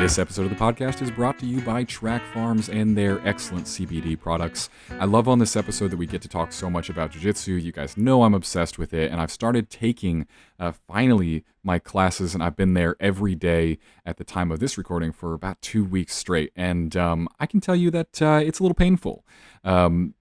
This episode of the podcast is brought to you by Track Farms and their excellent CBD products. I love on this episode that we get to talk so much about jiu-jitsu. You guys know I'm obsessed with it, and I've started taking, finally, my classes, and I've been there every day at the time of this recording for about 2 weeks straight, and I can tell you that it's a little painful.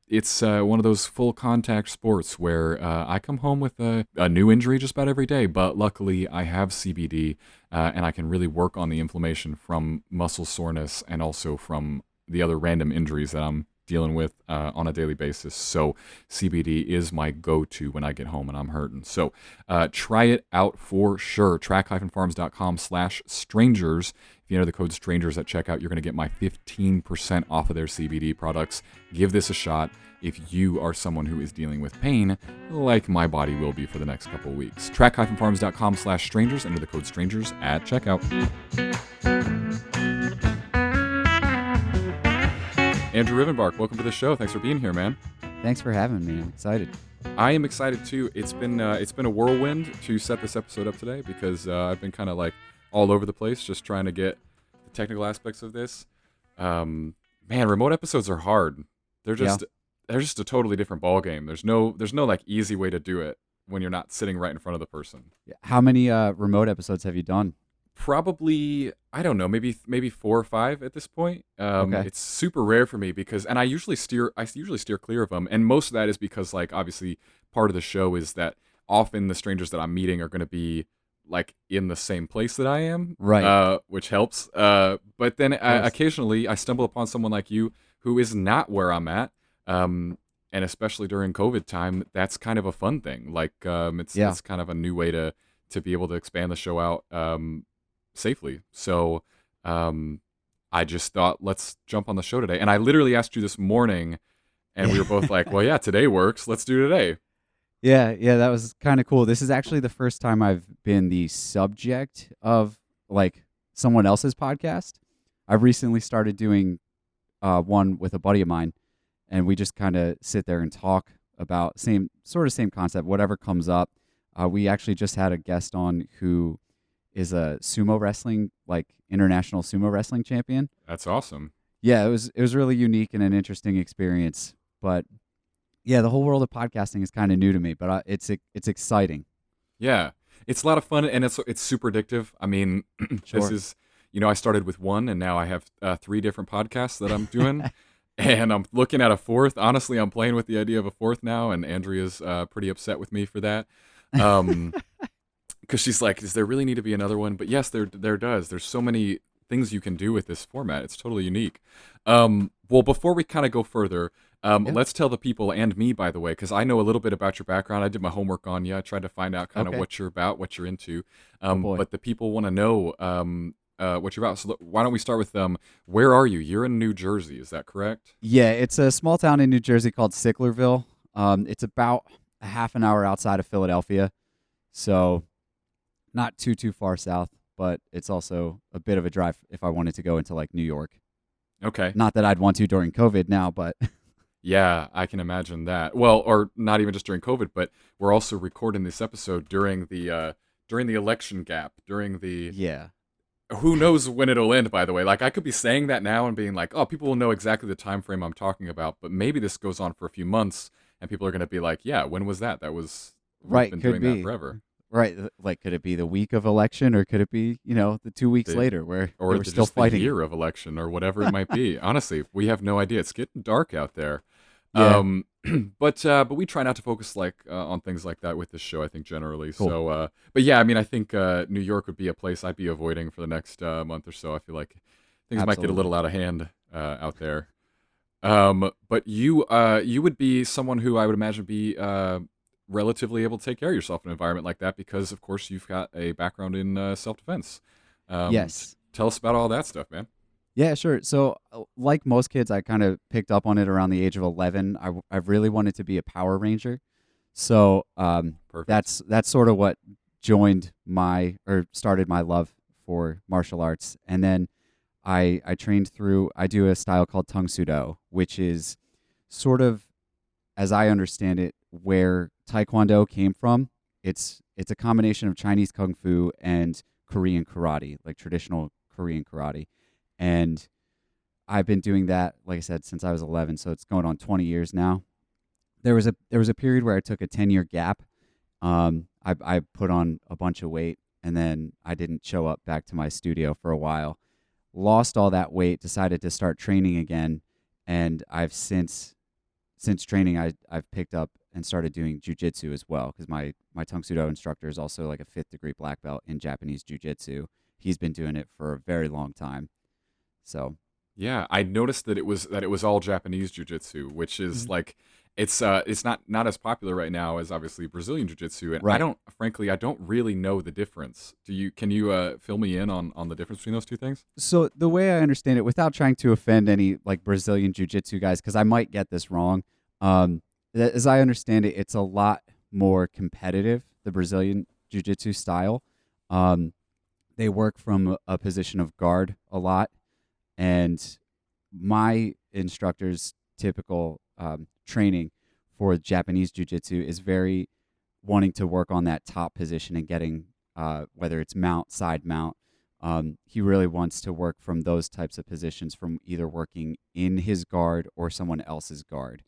It's one of those full contact sports where I come home with a new injury just about every day, but luckily I have CBD and I can really work on the inflammation from muscle soreness and also from the other random injuries that I'm dealing with on a daily basis. So CBD is my go-to when I get home and I'm hurting. So try it out for sure. track-farms.com/strangers. If you enter the code STRANGERS at checkout, you're going to get my 15% off of their CBD products. Give this a shot if you are someone who is dealing with pain, like my body will be for the next couple of weeks. track-farms.com/strangers. Enter the code STRANGERS at checkout. Andrew Rivenbark, welcome to the show. Thanks for being here, man. Thanks for having me. I'm excited. I am excited too. It's been a whirlwind to set this episode up today because I've been kind of like all over the place just trying to get the technical aspects of this. Man, remote episodes are hard. They're just a totally different ball game. There's no like easy way to do it when you're not sitting right in front of the person. How many remote episodes have you done? Probably, I don't know, maybe 4 or 5 at this point. Okay. It's super rare for me because, and I usually steer clear of them, and most of that is because, like, obviously part of the show is that often the strangers that I'm meeting are going to be like in the same place that I am, Right? Which helps. But then occasionally I stumble upon someone like you who is not where I'm at, and especially during COVID time, that's kind of a fun thing. Like, it's kind of a new way to be able to expand the show out safely. So I just thought, let's jump on the show today. And I literally asked you this morning, and we were both like, well, yeah, today works. Let's do today. Yeah, that was kind of cool. This is actually the first time I've been the subject of like someone else's podcast. I've recently started doing one with a buddy of mine, and we just kind of sit there and talk about same concept, whatever comes up. We actually just had a guest on who is a sumo wrestling, like international sumo wrestling champion. That's awesome. Yeah, it was really unique and an interesting experience. But yeah, the whole world of podcasting is kind of new to me, but it's exciting. Yeah, it's a lot of fun, and it's super addictive. I mean, Sure. This is, I started with one, and now I have 3 different podcasts that I'm doing, and I'm looking at a 4th. Honestly, I'm playing with the idea of a 4th now, and Andrea's pretty upset with me for that. Because she's like, does there really need to be another one? But yes, there does. There's so many things you can do with this format. It's totally unique. Well, before we kind of go further, let's tell the people, and me, by the way, because I know a little bit about your background. I did my homework on you. I tried to find out kind of what you're about, what you're into. But the people want to know what you're about. So why don't we start with where are you? You're in New Jersey. Is that correct? Yeah, it's a small town in New Jersey called Sicklerville. It's about a half an hour outside of Philadelphia. So not too far south, but it's also a bit of a drive if I wanted to go into like New York. Okay. Not that I'd want to during COVID now, but yeah, I can imagine that. Well, or not even just during COVID, but we're also recording this episode during the election gap, during the who knows when it'll end, by the way. Like, I could be saying that now and being like, oh, people will know exactly the time frame I'm talking about, but maybe this goes on for a few months and people are going to be like, yeah, when was that? That was right. Been Could doing be that forever. Right, like could it be the week of election, or could it be the 2 weeks later where or we're still fighting? The year of election, or whatever it might be. Honestly, we have no idea. It's getting dark out there. Yeah. But we try not to focus on things like that with this show, I think, generally. Cool. So, but yeah, I mean, I think New York would be a place I'd be avoiding for the next month or so. I feel like things might get a little out of hand out there. But you would be someone who I would imagine be relatively able to take care of yourself in an environment like that because, of course, you've got a background in self-defense. Yes. Tell us about all that stuff, man. Yeah, sure. So, like most kids, I kind of picked up on it around the age of 11. I really wanted to be a Power Ranger. So that's sort of what started my love for martial arts. And then I trained I do a style called Tung Sudo, which is sort of, as I understand it, where Taekwondo came from. It's a combination of Chinese Kung Fu and Korean karate, like traditional Korean karate. And I've been doing that, like I said, since I was 11, so it's going on 20 years now. There was a period where I took a 10-year gap. I put on a bunch of weight, and then I didn't show up back to my studio for a while. Lost all that weight, decided to start training again, and I've since training I've picked up and started doing jujitsu as well, because my Tung Sudo instructor is also like a 5th degree black belt in Japanese jujitsu. He's been doing it for a very long time. So Yeah, I noticed that it was all Japanese jiu-jitsu, which is like it's not as popular right now as obviously Brazilian jiu-jitsu, and right. I don't really know the difference. Can you fill me in on the difference between those two things? So the way I understand it, without trying to offend any like Brazilian jiu-jitsu guys, because I might get this wrong, as I understand it, it's a lot more competitive. The Brazilian jiu-jitsu style, um, they work from a position of guard a lot, and my instructor's typical training for Japanese jiu-jitsu is very wanting to work on that top position and getting whether it's mount, side mount. He really wants to work from those types of positions, from either working in his guard or someone else's guard.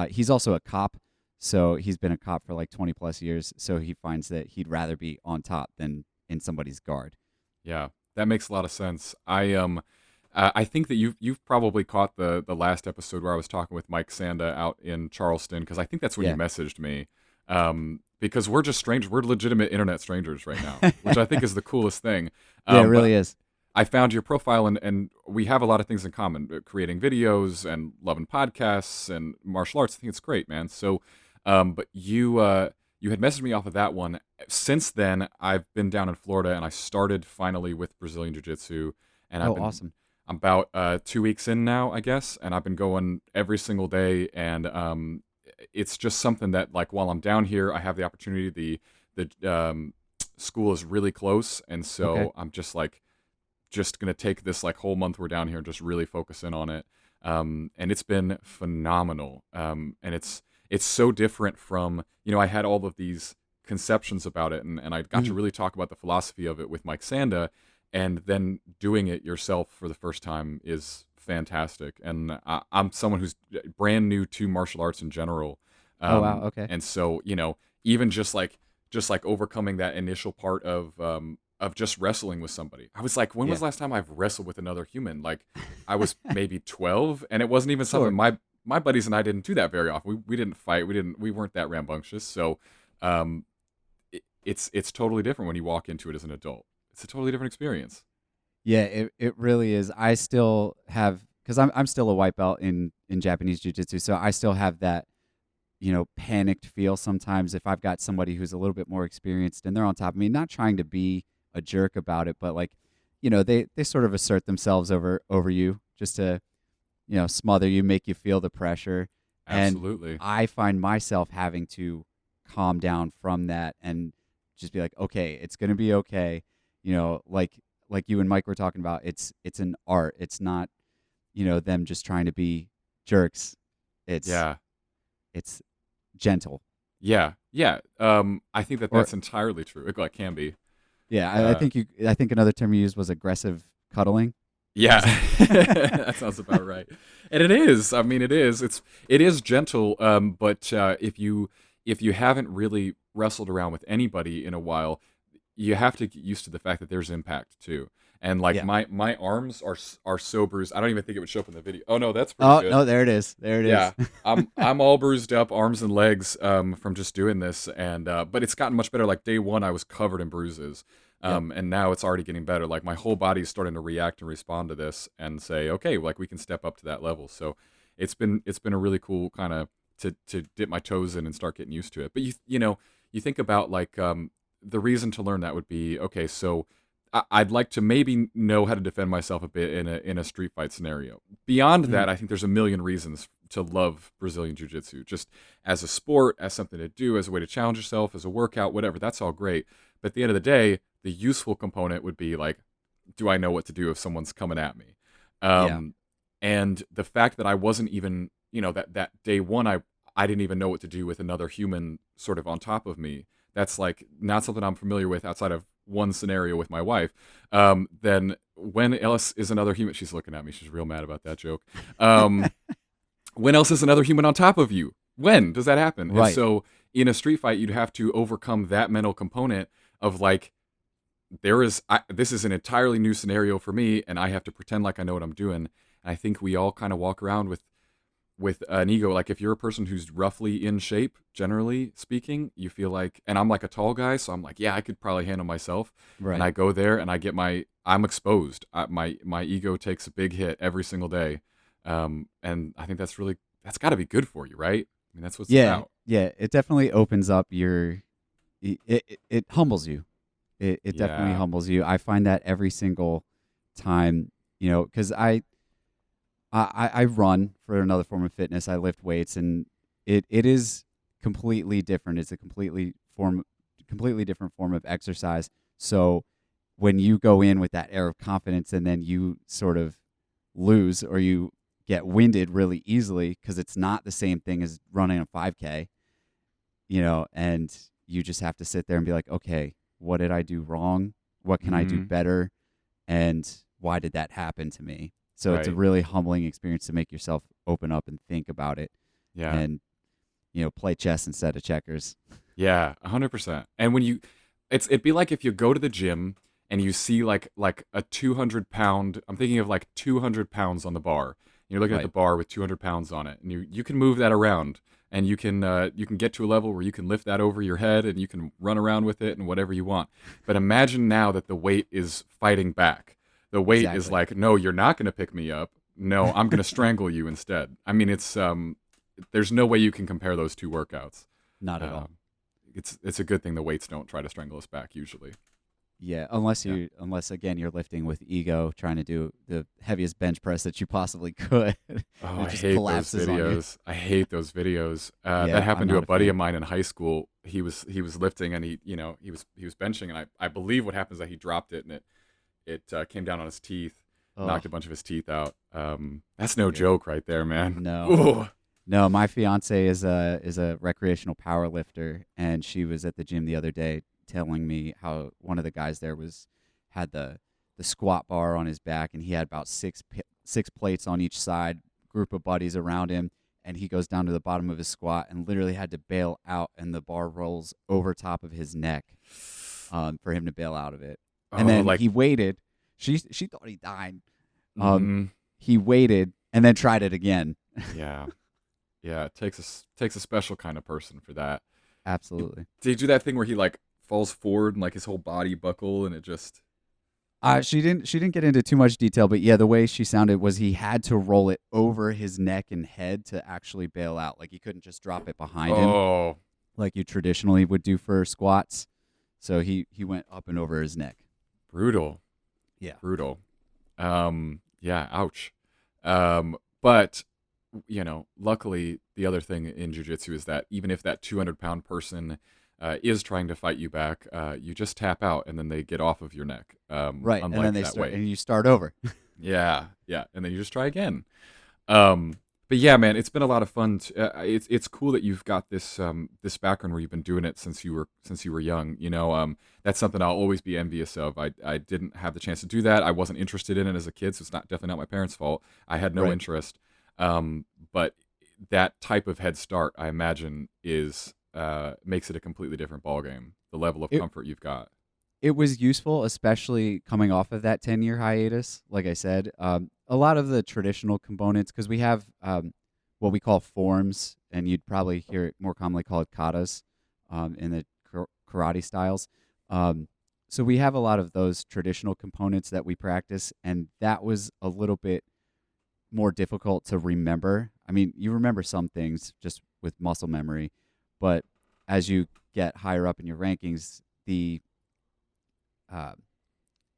He's also a cop, so he's been a cop for like 20 plus years. So he finds that he'd rather be on top than in somebody's guard. Yeah, that makes a lot of sense. I think that you've probably caught the last episode where I was talking with Mike Sanda out in Charleston, because I think that's when you Yeah. messaged me. Because we're just strangers, we're legitimate internet strangers right now, which I think is the coolest thing. Yeah, it But really is. I found your profile, and we have a lot of things in common: creating videos and loving podcasts and martial arts. I think it's great, man. So, but you had messaged me off of that one. Since then, I've been down in Florida, and I started finally with Brazilian Jiu Jitsu, and Oh, awesome. I'm about 2 weeks in now, I guess, and I've been going every single day, and it's just something that, like, while I'm down here, I have the opportunity. The school is really close, and Okay. so I'm just gonna take this like whole month we're down here and just really focus in on it. And it's been phenomenal. And it's so different from, I had all of these conceptions about it, and I got to Mhm. really talk about the philosophy of it with Mike Sanda, and then doing it yourself for the first time is fantastic. And I'm someone who's brand new to martial arts in general. Oh, wow. Okay. And so, even just like overcoming that initial part of just wrestling with somebody. I was like, when was Yeah. the last time I've wrestled with another human? Like, I was maybe 12, and it wasn't even something Sure. my buddies and I didn't do that very often. We didn't fight. We weren't that rambunctious. So, um, it's totally different when you walk into it as an adult. It's a totally different experience. Yeah, it really is. I still have, because I'm still a white belt in Japanese jiu-jitsu, so I still have that, panicked feel sometimes if I've got somebody who's a little bit more experienced and they're on top of me, not trying to be a jerk about it, but like, they sort of assert themselves over you just to, smother you, make you feel the pressure. And Absolutely. I find myself having to calm down from that and just be like, okay, it's gonna be okay. Like you and Mike were talking about, it's an art. It's not, them just trying to be jerks. It's Yeah. it's gentle. Yeah. Yeah. I think that Or that's entirely true. It can be. yeah, Uh, I think another term you used was aggressive cuddling. Yeah, Is that that sounds about right. And it is. I mean, it is. It is gentle. But if you haven't really wrestled around with anybody in a while, you have to get used to the fact that there's impact too. And like yeah. my arms are so bruised. I don't even think it would show up in the video. Oh no, that's pretty Oh, good. no, there it is. There it is. Yeah, I'm all bruised up, arms and legs, from just doing this, and but it's gotten much better. Like day one, I was covered in bruises, Yep. and now it's already getting better. Like my whole body is starting to react and respond to this, and say, okay, like we can step up to that level. So it's been a really cool kind of to dip my toes in and start getting used to it. But you think about like the reason to learn that would be okay. So I'd like to maybe know how to defend myself a bit in a street fight scenario. Beyond Mhm. that, I think there's a million reasons to love Brazilian Jiu-Jitsu, just as a sport, as something to do, as a way to challenge yourself, as a workout, whatever. That's all great. But at the end of the day, the useful component would be like, do I know what to do if someone's coming at me? Yeah. Um, and the fact that I wasn't even, that day one, I didn't even know what to do with another human sort of on top of me. That's like not something I'm familiar with outside of one scenario with my wife, then when else is another human? She's looking at me. She's real mad about that joke. When else is another human on top of you? When does that happen? And Right. so in a street fight, you'd have to overcome that mental component of like, this is an entirely new scenario for me, and I have to pretend like I know what I'm doing. And I think we all kind of walk around with an ego. Like if you're a person who's roughly in shape, generally speaking, you feel like, and I'm like a tall guy, so I'm like, yeah, I could probably handle myself. And Right. I go there and I'm exposed. My ego takes a big hit every single day. And I think that's got to be good for you, right? I mean, that's what it's Yeah. about. Yeah. It definitely opens up it humbles you. It definitely Yeah. humbles you. I find that every single time, because I run for another form of fitness. I lift weights, and it is completely different. It's a completely different form of exercise. So when you go in with that air of confidence and then you sort of lose or you get winded really easily because it's not the same thing as running a 5K, and you just have to sit there and be like, okay, what did I do wrong? What can I do Hmm. better? And why did that happen to me? So it's a Right. really humbling experience to make yourself open up and think about it Yeah. and, play chess instead of checkers. Yeah, 100%. And it'd be like if you go to the gym and you see like a 200 pound. I'm thinking of like 200 pounds on the bar. You're looking at the Right. bar with 200 pounds on it, and you can move that around, and you can get to a level where you can lift that over your head, and you can run around with it and whatever you want. But imagine now that the weight is fighting back. The weight is Exactly. like, no, you're not going to pick me up. No, I'm going to strangle you instead. I mean, there's no way you can compare those two workouts. Not at all. Um, it's a good thing the weights don't try to strangle us back usually. Yeah, Yeah. unless again you're lifting with ego, trying to do the heaviest bench press that you possibly could, and Oh, it I just hate those collapses on you. videos. I hate those videos. That Yeah, I'm happened to a not a buddy of fan. mine in high school. He was lifting, and he was benching, and I believe what happens is that he dropped it, and it came down on his teeth, Oh, knocked a bunch of his teeth out. That's no yeah. joke right there, man. No. Ooh. No, my fiance is a recreational power lifter, and she was at the gym the other day telling me how one of the guys there had the squat bar on his back, and he had about six plates on each side, group of buddies around him, and he goes down to the bottom of his squat and literally had to bail out, and the bar rolls over top of his neck, for him to bail out of it, and Oh, then like, he waited. She thought he died. Um, mm, he waited and then tried it again. yeah, yeah. It takes a special kind of person for that. Absolutely. Did he do that thing where he like falls forward and like his whole body buckle and it just? She didn't get into too much detail, but yeah, the way she sounded was he had to roll it over his neck and head to actually bail out. Like he couldn't just drop it behind him Oh, like you traditionally would do for squats. So he went up and over his neck. brutal, Yeah. brutal. Yeah, ouch. But luckily, the other thing in jujitsu is that even if that 200-pound person is trying to fight you back, you just tap out and then they get off of your neck. Right. And then Unlike they that start weight. and you start over. Yeah, yeah, and then you just try again. Um, but yeah, man, it's been a lot of fun. It's cool that you've got this background where you've been doing it since you were young. That's something I'll always be envious of. I didn't have the chance to do that. I wasn't interested in it as a kid, so it's not definitely not my parents' fault. I had no Right. interest. But that type of head start, I imagine, is makes it a completely different ballgame. The level of It comfort you've got. it was useful, especially coming off of that 10-year hiatus. Like I said, a lot of the traditional components, because we have what we call forms, and you'd probably hear it more commonly called katas in the karate styles. Um, so we have a lot of those traditional components that we practice, and that was a little bit more difficult to remember. I mean, you remember some things just with muscle memory, but as you get higher up in your rankings, uh,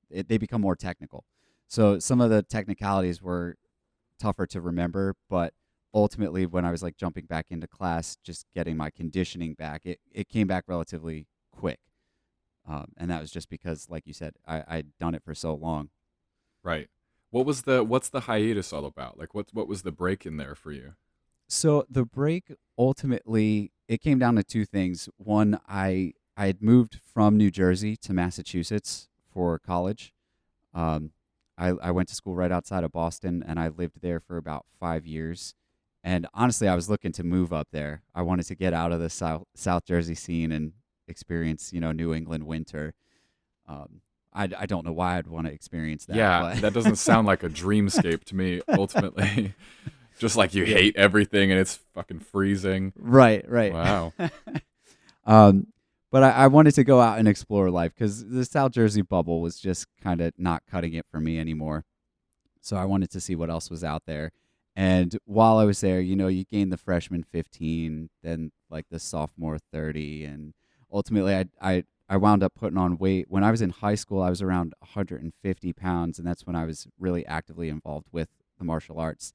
they become more technical. So some of the technicalities were tougher to remember, but ultimately, when I was like jumping back into class, just getting my conditioning back, it came back relatively quick. And that was just because, like you said, I'd done it for so long. Right. What's the hiatus all about? Like what was the break in there for you? So the break ultimately it came down to two things. One, I I had moved from New Jersey to Massachusetts for college. Um, I went to school right outside of Boston, and I lived there for about 5 years. And honestly, I was looking to move up there. I wanted to get out of the South Jersey scene and experience, New England winter. Um, I don't know why I'd want to experience that, Yeah, but that doesn't sound like a dreamscape to me, ultimately. Just like you yeah, hate everything and it's fucking freezing. right, right. Wow. um, but I wanted to go out and explore life because the South Jersey bubble was just kind of not cutting it for me anymore. So I wanted to see what else was out there. And while I was there, you gain the freshman 15, then like the sophomore 30, and ultimately I wound up putting on weight. When I was in high school, I was around 150 pounds, and that's when I was really actively involved with the martial arts.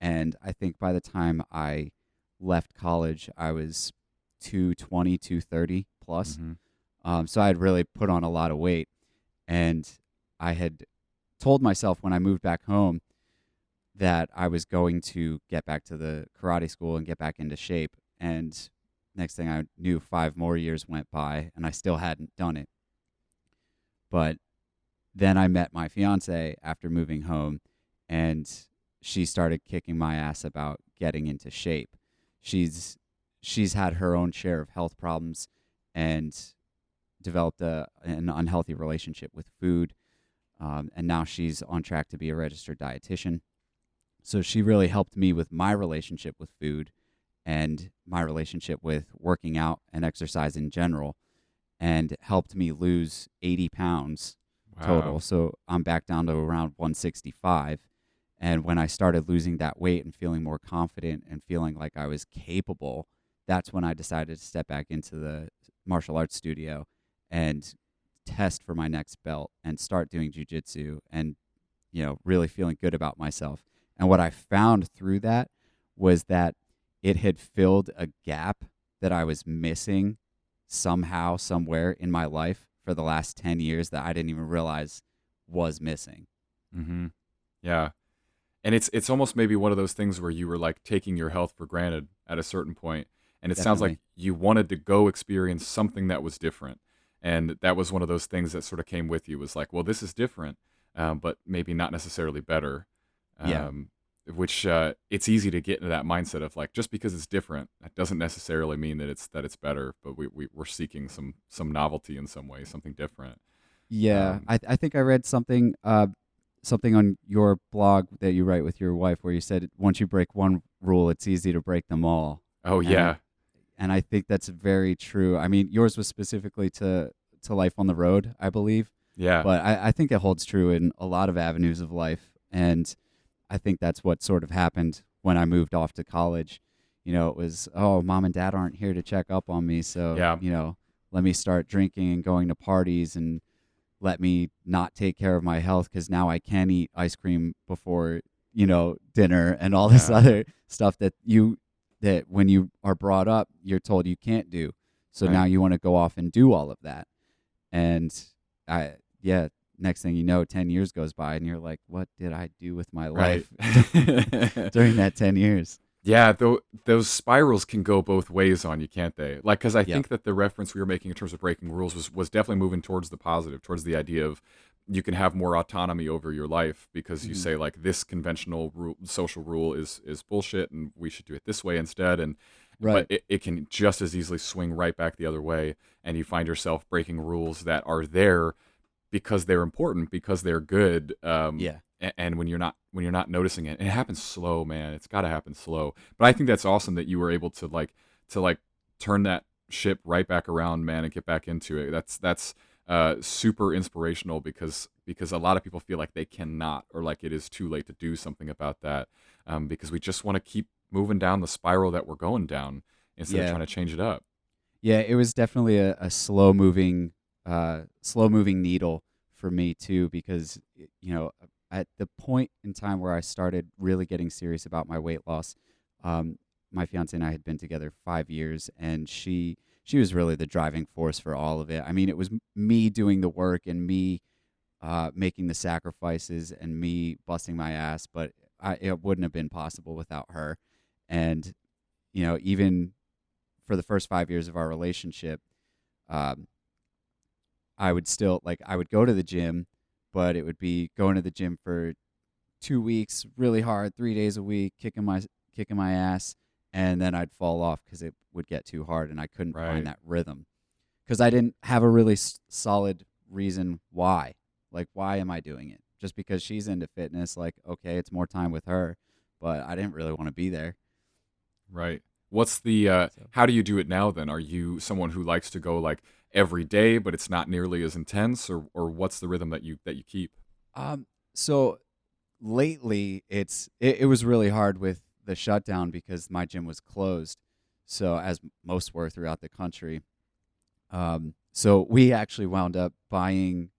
And I think by the time I left college, I was 220, 230 plus. Hmm. So I had really put on a lot of weight. And I had told myself when I moved back home that I was going to get back to the karate school and get back into shape. And next thing I knew, 5 more years went by and I still hadn't done it. But then I met my fiance after moving home, and she started kicking my ass about getting into shape. She's had her own share of health problems and developed an unhealthy relationship with food. And now she's on track to be a registered dietitian. So she really helped me with my relationship with food and my relationship with working out and exercise in general, and helped me lose 80 pounds total. Wow. So I'm back down to around 165. And when I started losing that weight and feeling more confident and feeling like I was capable, that's when I decided to step back into the martial arts studio and test for my next belt and start doing jujitsu and, really feeling good about myself. And what I found through that was that it had filled a gap that I was missing somehow, somewhere in my life for the last 10 years that I didn't even realize was missing. Hmm. Yeah. And it's almost maybe one of those things where you were like taking your health for granted at a certain point. And it sounds like Definitely. you wanted to go experience something that was different. And that was one of those things that sort of came with you, was like, well, this is different, but maybe not necessarily better. Yeah. Um, which it's easy to get into that mindset of like, just because it's different, that doesn't necessarily mean that it's better. But we're seeking some novelty in some way, something different. Yeah. Um, I think I read something on your blog that you write with your wife where you said once you break one rule, it's easy to break them all. oh And yeah, and I think that's very true. I mean, yours was specifically to life on the road, I believe, yeah, but I think it holds true in a lot of avenues of life. And I think that's what sort of happened when I moved off to college. It was, oh, mom and dad aren't here to check up on me, so yeah, let me start drinking and going to parties, and let me not take care of my health because now I can eat ice cream before dinner and all this yeah. other stuff that when you are brought up you're told you can't do. So now Right. you want to go off and do all of that. And I yeah, next thing you know, 10 years goes by and you're like, what did I do with my Right. life during that 10 years? Yeah, though those spirals can go both ways on you, can't they? Like, because I Yep. think that the reference we were making in terms of breaking rules was definitely moving towards the positive, towards the idea of you can have more autonomy over your life because you Hmm. say like this conventional social rule is bullshit and we should do it this way instead. And but Right. it can just as easily swing right back the other way, and you find yourself breaking rules that are there because they're important, because they're good. Yeah. And when you're not noticing it, and it happens slow, man. It's got to happen slow. But I think that's awesome that you were able to turn that ship right back around, man, and get back into it. That's super inspirational because a lot of people feel like they cannot, or like it is too late to do something about that, because we just want to keep moving down the spiral that we're going down instead of Yeah. trying to change it up. Yeah, it was definitely a slow moving needle for me too, because at the point in time where I started really getting serious about my weight loss, um, my fiance and I had been together 5 years, and she was really the driving force for all of it. I mean, it was me doing the work and me making the sacrifices and me busting my ass, but it wouldn't have been possible without her. And even for the first 5 years of our relationship, um, I would still like I would go to the gym, but it would be going to the gym for 2 weeks, really hard, 3 days a week, kicking my ass, and then I'd fall off because it would get too hard, and I couldn't find Right. that rhythm because I didn't have a really solid reason why. Like, why am I doing it? Just because she's into fitness, like, okay, it's more time with her, but I didn't really want to be there. Right. What's the So, how do you do it now then? Are you someone who likes to go like every day but it's not nearly as intense, or what's the rhythm that you keep? so lately it was really hard with the shutdown because my gym was closed. So as most were throughout the country. So we actually wound up buying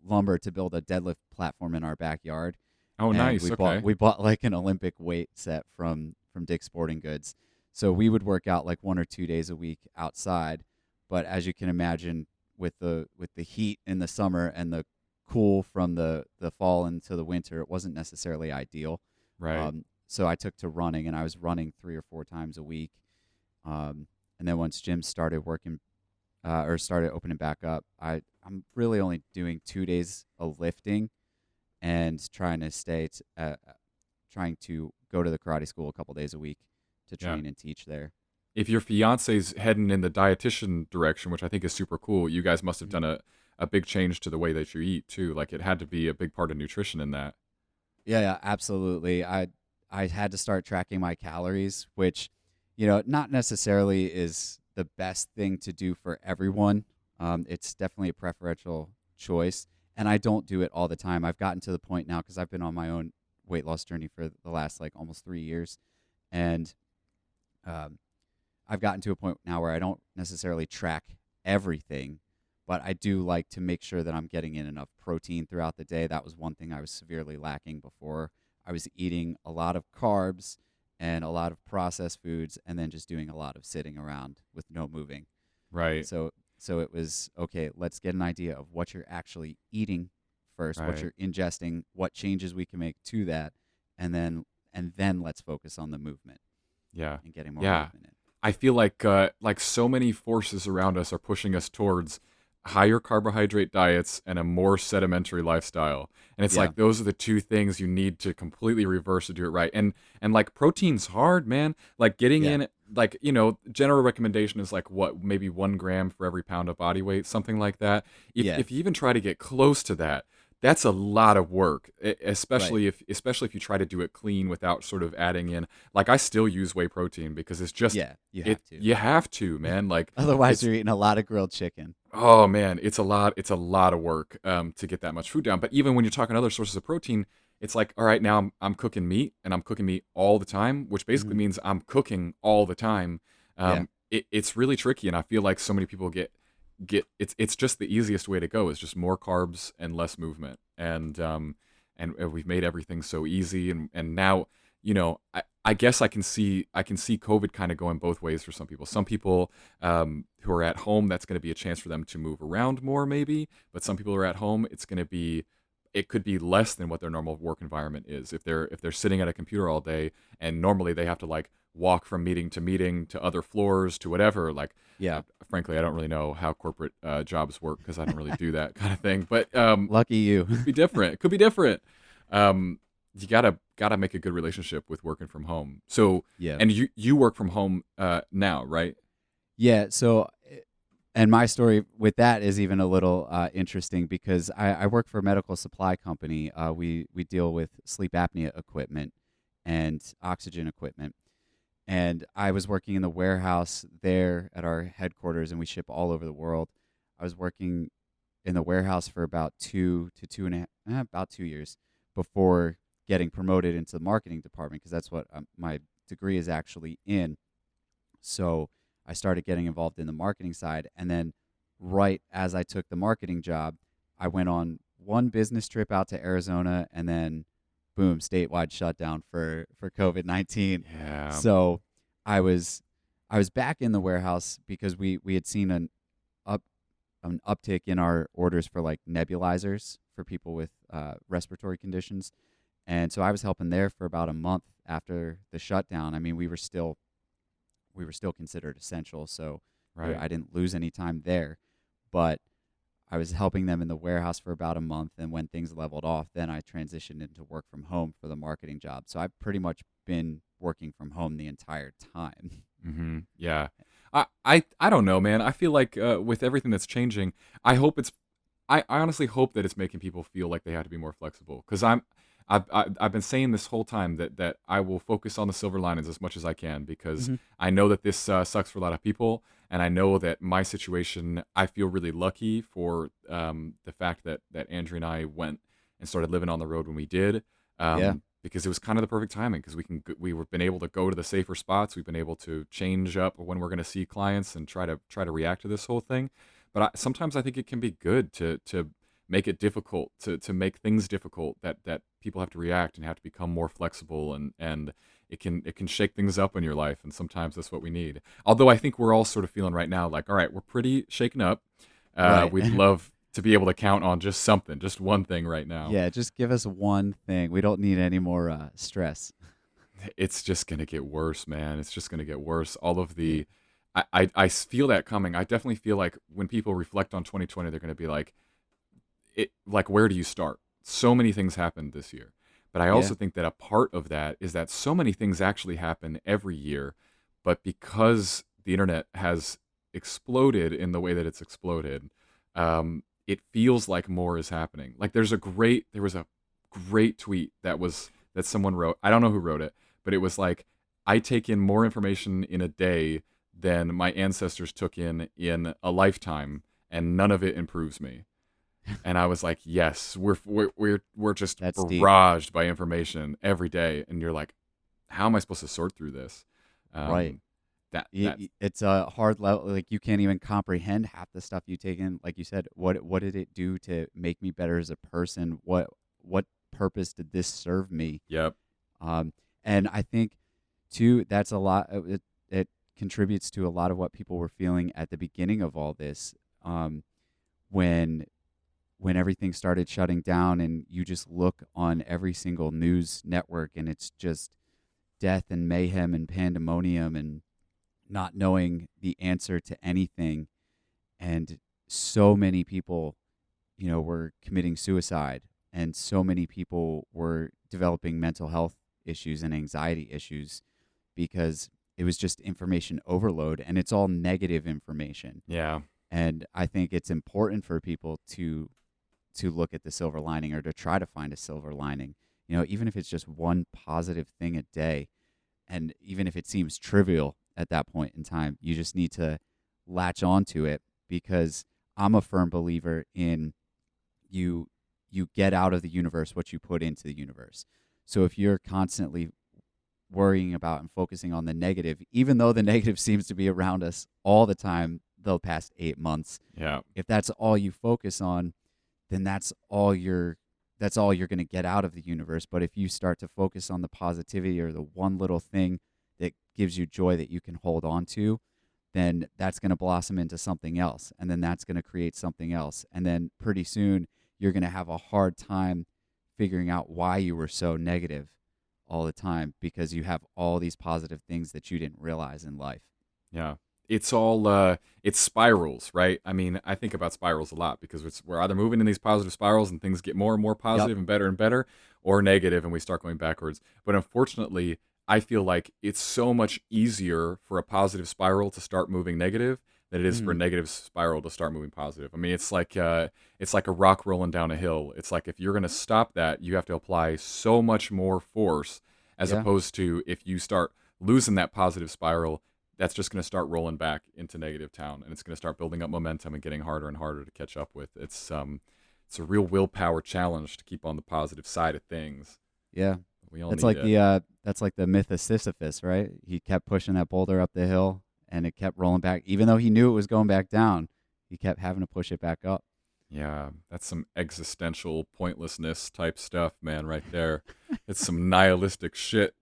lumber to build a deadlift platform in our backyard, Oh, and nice. Okay. we bought like an Olympic weight set from Dick's Sporting Goods. So we would work out like 1 or 2 days a week outside, but as you can imagine, with the heat in the summer and the cool from the fall into the winter, it wasn't necessarily ideal. Right. So I took to running, and I was running 3 or 4 times a week. And then once gyms started working or started opening back up, I'm really only doing 2 days of lifting and trying to go to the karate school a couple days a week to Yeah. train and teach there. If your fiance's heading in the dietitian direction, which I think is super cool, you guys must have Mhm. done a big change to the way that you eat too. Like it had to be a big part of nutrition in that. Yeah, yeah, absolutely. I had to start tracking my calories, which, not necessarily is the best thing to do for everyone. It's definitely a preferential choice, and I don't do it all the time. I've gotten to the point now because I've been on my own weight loss journey for the last like almost 3 years, and um, I've gotten to a point now where I don't necessarily track everything, but I do like to make sure that I'm getting in enough protein throughout the day. That was one thing I was severely lacking before. I was eating a lot of carbs and a lot of processed foods and then just doing a lot of sitting around with no moving. Right. So so it was okay, let's get an idea of what you're actually eating first, what Right. you're ingesting, what changes we can make to that, and then let's focus on the movement Yeah. and getting more Yeah. movement in. I feel like so many forces around us are pushing us towards higher carbohydrate diets and a more sedimentary lifestyle. And it's Yeah. like those are the two things you need to completely reverse to do it right. And like protein's hard, man. Like getting Yeah. in like, general recommendation is like what, maybe 1 gram for every pound of body weight, something like that. Yeah. If you even try to get close to that, that's a lot of work, Right. especially if you try to do it clean without sort of adding in, like I still use whey protein because it's just Yeah, you it have to. you have to, man. Like Otherwise, it's you're eating a lot of grilled chicken. oh man, it's a lot of work to get that much food down. But even when you're talking other sources of protein, it's like, all right, now I'm cooking meat and I'm cooking meat all the time, which basically Mhm. means I'm cooking all the time. Yeah. It's really tricky, and I feel like so many people get it's just the easiest way to go is just more carbs and less movement, and we've made everything so easy, and now I guess I can see COVID kind of going both ways for some people. Some people who are at home, that's going to be a chance for them to move around more, maybe. But some people who are at home, it could be less than what their normal work environment is. If they're sitting at a computer all day, and normally they have to like walk from meeting to other floors to whatever. Like, Yeah. frankly, I don't really know how corporate jobs work because I don't really do that kind of thing. But Lucky you. could be different. It could be different. You gotta make a good relationship with working from home. So, Yeah. and you work from home now, right? Yeah. And my story with that is even a little interesting because I work for a medical supply company. We deal with sleep apnea equipment and oxygen equipment. And I was working in the warehouse there at our headquarters, and we ship all over the world. I was working in the warehouse for about 2 to 2.5, about 2 years before getting promoted into the marketing department because that's what my degree is actually in. So I started getting involved in the marketing side, and then right as I took the marketing job, I went on one business trip out to Arizona, and then boom, statewide shutdown for COVID-19. Yeah. So I was I was back in the warehouse because we had seen up an uptick in our orders for like nebulizers for people with respiratory conditions. And so I was helping there for about a month after the shutdown. I mean, we were still considered essential, so Right. I didn't lose any time there, but I was helping them in the warehouse for about a month, and when things leveled off, then I transitioned into work from home for the marketing job. So I've pretty much been working from home the entire time. Yeah. I don't know, man. I feel like with everything that's changing, I hope it's I honestly hope that it's making people feel like they have to be more flexible because I've been saying this whole time that I will focus on the silver linings as much as I can because Hmm. I know that this sucks for a lot of people, and I know that my situation, I feel really lucky for the fact that Andrew and I went and started living on the road when we did, Yeah, because it was kind of the perfect timing because we've been able to go to the safer spots, we've been able to change up when we're going to see clients and try to react to this whole thing. But sometimes I think it can be good to make it difficult to make things difficult that people have to react and have to become more flexible and it can shake things up in your life, and sometimes that's what we need. Although I think we're all sort of feeling right now like, all right, we're pretty shaken up. right. We'd love to be able to count on just something, just one thing right now. Yeah, just give us one thing. We don't need any more stress. It's just gonna get worse, man. It's just gonna get worse. All of Yeah. the I feel that coming. I definitely feel like when people reflect on 2020, they're gonna be like where do you start? So many things happened this year. But I Yeah. also think that a part of that is that so many things actually happen every year, but because the internet has exploded in the way that it's exploded, it feels like more is happening. Like there was a great tweet that someone wrote. I don't know who wrote it, but it was like, I take in more information in a day than my ancestors took in a lifetime, and none of it improves me. And I was like, yes, we're just That's deep. barraged by information every day, and you're like, how am I supposed to sort through this? Right. Um, that It's a hard level. Like you can't even comprehend half the stuff you take in. Like you said, what did it do to make me better as a person? What purpose did this serve me? Yep. Um, and I think too, that's a lot. It contributes to a lot of what people were feeling at the beginning of all this. When when everything started shutting down, and you just look on every single news network, and it's just death and mayhem and pandemonium and not knowing the answer to anything, and so many people, were committing suicide, and so many people were developing mental health issues and anxiety issues because it was just information overload, and it's all negative information. Yeah. And I think it's important for people to look at the silver lining, or to try to find a silver lining, even if it's just one positive thing a day. And even if it seems trivial at that point in time, you just need to latch onto it, because I'm a firm believer in you you get out of the universe what you put into the universe. So if you're constantly worrying about and focusing on the negative, even though the negative seems to be around us all the time the past 8 months, Yeah. if that's all you focus on, then that's all you're going to get out of the universe. But if you start to focus on the positivity, or the one little thing that gives you joy that you can hold on to, then that's going to blossom into something else, and then that's going to create something else, and then pretty soon you're going to have a hard time figuring out why you were so negative all the time, because you have all these positive things that you didn't realize in life. Yeah. It's all it's spirals, right? I mean, I think about spirals a lot because we're either moving in these positive spirals and things get more and more Yep. positive and better, or negative and we start going backwards. But unfortunately, I feel like it's so much easier for a positive spiral to start moving negative than it is for a Mhm. negative spiral to start moving positive. I mean, it's like a rock rolling down a hill. It's like if you're going to stop that, you have to apply so much more force, as Yeah. opposed to if you start losing that positive spiral, that's just going to start rolling back into negative town, and it's going to start building up momentum and getting harder and harder to catch up with. It's a real willpower challenge to keep on the positive side of things. Yeah. We all That's need like it. the myth of Sisyphus, right? He kept pushing that boulder up the hill, and it kept rolling back, even though he knew it was going back down. He kept having to push it back up. Yeah, that's some existential pointlessness type stuff, man, right there. It's some nihilistic shit.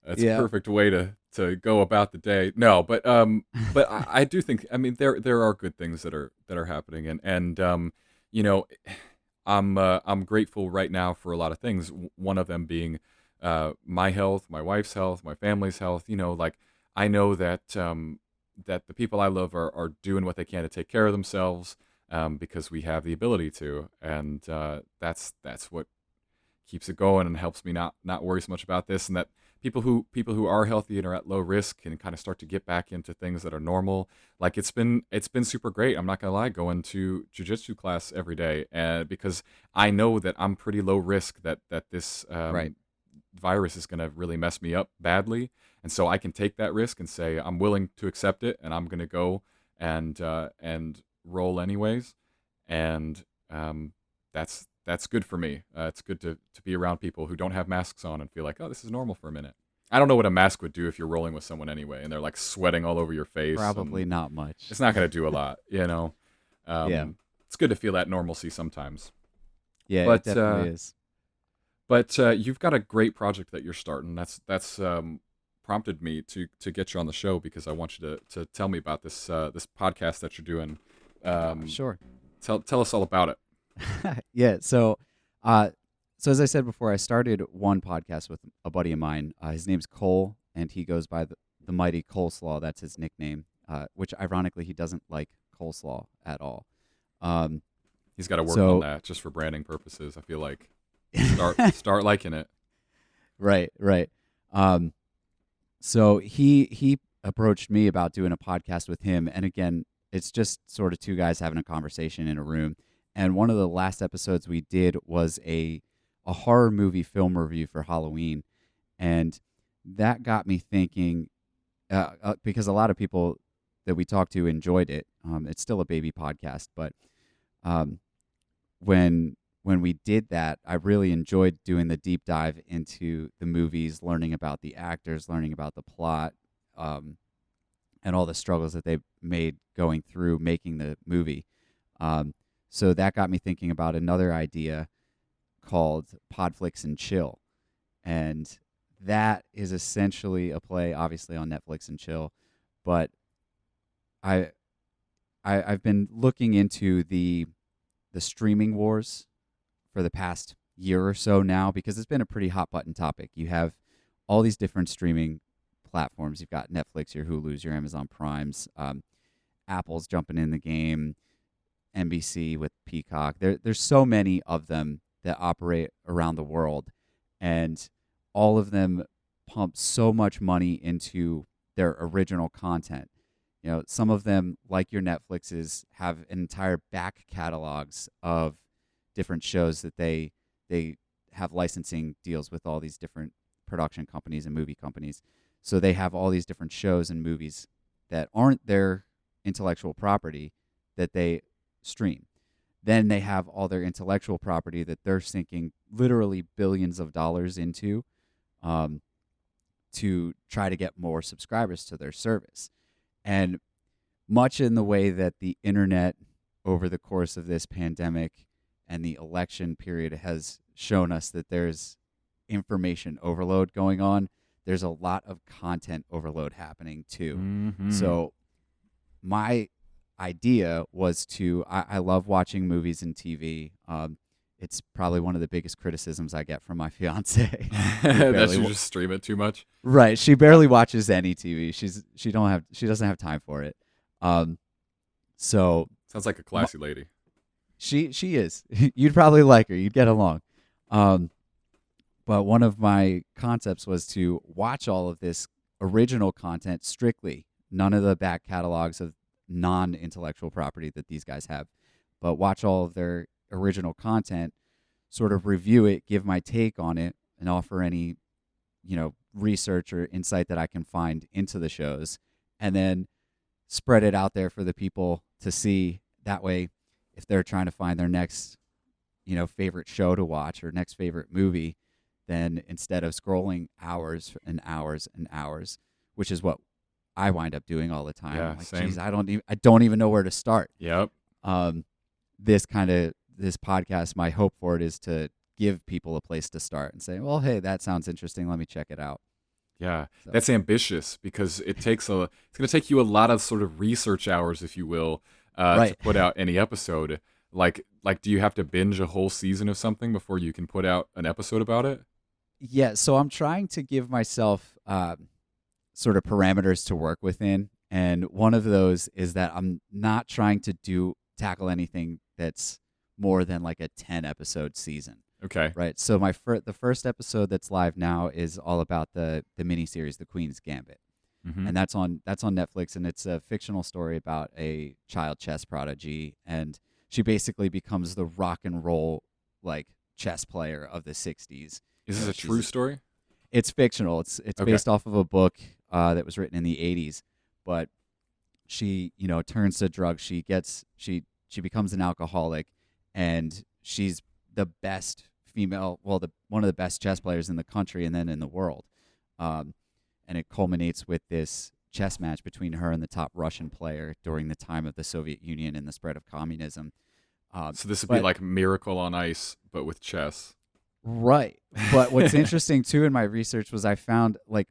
That's a Yeah. perfect way to go about the day. No, but I do think, I mean, there are good things that are happening, and you know, I'm grateful right now for a lot of things. One of them being my health, my wife's health, my family's health. Like I know that the people I love are doing what they can to take care of themselves, because we have the ability to, and that's what keeps it going and helps me not worry so much about this, and that people who are healthy and are at low risk can kind of start to get back into things that are normal. Like it's been super great. I'm not gonna lie, going to jujitsu class every day, and because I know that I'm pretty low risk that this Right. virus is gonna really mess me up badly, and so I can take that risk and say I'm willing to accept it, and I'm gonna go and roll anyways, and that's good for me. It's good to be around people who don't have masks on and feel like, oh, this is normal for a minute. I don't know what a mask would do if you're rolling with someone anyway, and they're like sweating all over your face, Probably and not much. it's not going to do a lot, Yeah. It's good to feel that normalcy sometimes. Yeah, it But definitely is. you've got a great project that you're starting. That's prompted me to get you on the show because I want you to tell me about this podcast that you're doing. Um, Sure. tell us all about it. Yeah. So as I said before, I started one podcast with a buddy of mine. His name's Cole, and he goes by the mighty Coleslaw. That's his nickname. Which ironically, he doesn't like coleslaw at all. Um, He's got to work on so that just for branding purposes. I feel like start liking it. right, right. Um, so he approached me about doing a podcast with him, and again, it's just sort of two guys having a conversation in a room. And one of the last episodes we did was a horror movie film review for Halloween, and that got me thinking because a lot of people that we talked to enjoyed it. It's still a baby podcast, but um, when we did that, I really enjoyed doing the deep dive into the movies, learning about the actors, learning about the plot, and all the struggles that they made going through making the movie. So that got me thinking about another idea called Podflix and Chill, and that is essentially a play, obviously on Netflix and Chill, but I, I've been looking into the streaming wars for the past year or so now because it's been a pretty hot button topic. You have all these different streaming platforms. You've got Netflix, your Hulu's, your Amazon Primes, Apple's jumping in the game, NBC with Peacock. There's so many of them that operate around the world, and all of them pump so much money into their original content. You know, some of them, like your Netflixes, have entire back catalogs of different shows that they have licensing deals with all these different production companies and movie companies. So they have all these different shows and movies that aren't their intellectual property that they stream. Then they have all their intellectual property that they're sinking literally billions of dollars into to try to get more subscribers to their service. And much in the way that the internet over the course of this pandemic and the election period has shown us that there's information overload going on, there's a lot of content overload happening too. Mm-hmm. So my idea was I love watching movies and TV. It's probably one of the biggest criticisms I get from my fiance. That you just stream it too much. Right. She barely watches any TV. She doesn't have time for it. So Sounds like a classy lady. she is. You'd probably like her. You'd get along. But one of my concepts was to watch all of this original content strictly, none of the back catalogs of non-intellectual property that these guys have, but watch all of their original content, sort of review it, give my take on it, and offer any, research or insight that I can find into the shows, and then spread it out there for the people to see. That way, if they're trying to find their next, favorite show to watch or next favorite movie, then instead of scrolling hours and hours and hours, which is what I wind up doing all the time. Yeah, I'm like, same. geez, I don't even know where to start. Yep. This podcast, my hope for it is to give people a place to start and say, well, hey, that sounds interesting. Let me check it out. Yeah, So, that's ambitious because it's going to take you a lot of sort of research hours, if you will, to right. put out any episode. Like, do you have to binge a whole season of something before you can put out an episode about it? Yeah. So I'm trying to give myself sort of parameters to work within. And one of those is that I'm not trying to tackle anything that's more than like a 10 episode season. Okay. Right. So the first episode that's live now is all about the miniseries The Queen's Gambit. Mm-hmm. And that's on Netflix, and it's a fictional story about a child chess prodigy, and she basically becomes the rock and roll like chess player of the 60s. Is this a true story? It's fictional. It's Okay. based off of a book that was written in the 80s, but she, turns to drugs. She becomes an alcoholic, and she's the best female, one of the best chess players in the country and then in the world. And it culminates with this chess match between her and the top Russian player during the time of the Soviet Union and the spread of communism. So this would be like Miracle on Ice, but with chess. Right. But what's interesting too in my research was I found like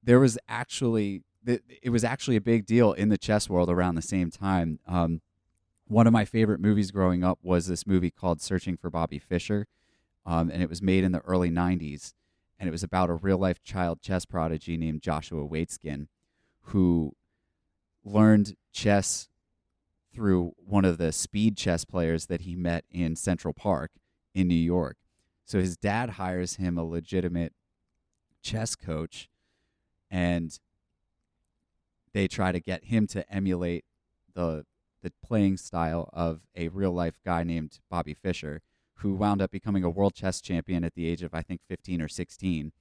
it was actually a big deal in the chess world around the same time. One of my favorite movies growing up was this movie called Searching for Bobby Fischer, and it was made in the early 90s, and it was about a real-life child chess prodigy named Joshua Waitzkin, who learned chess through one of the speed chess players that he met in Central Park in New York. So his dad hires him a legitimate chess coach, and they try to get him to emulate the playing style of a real-life guy named Bobby Fischer, who wound up becoming a world chess champion at the age of, I think, 15 or 16,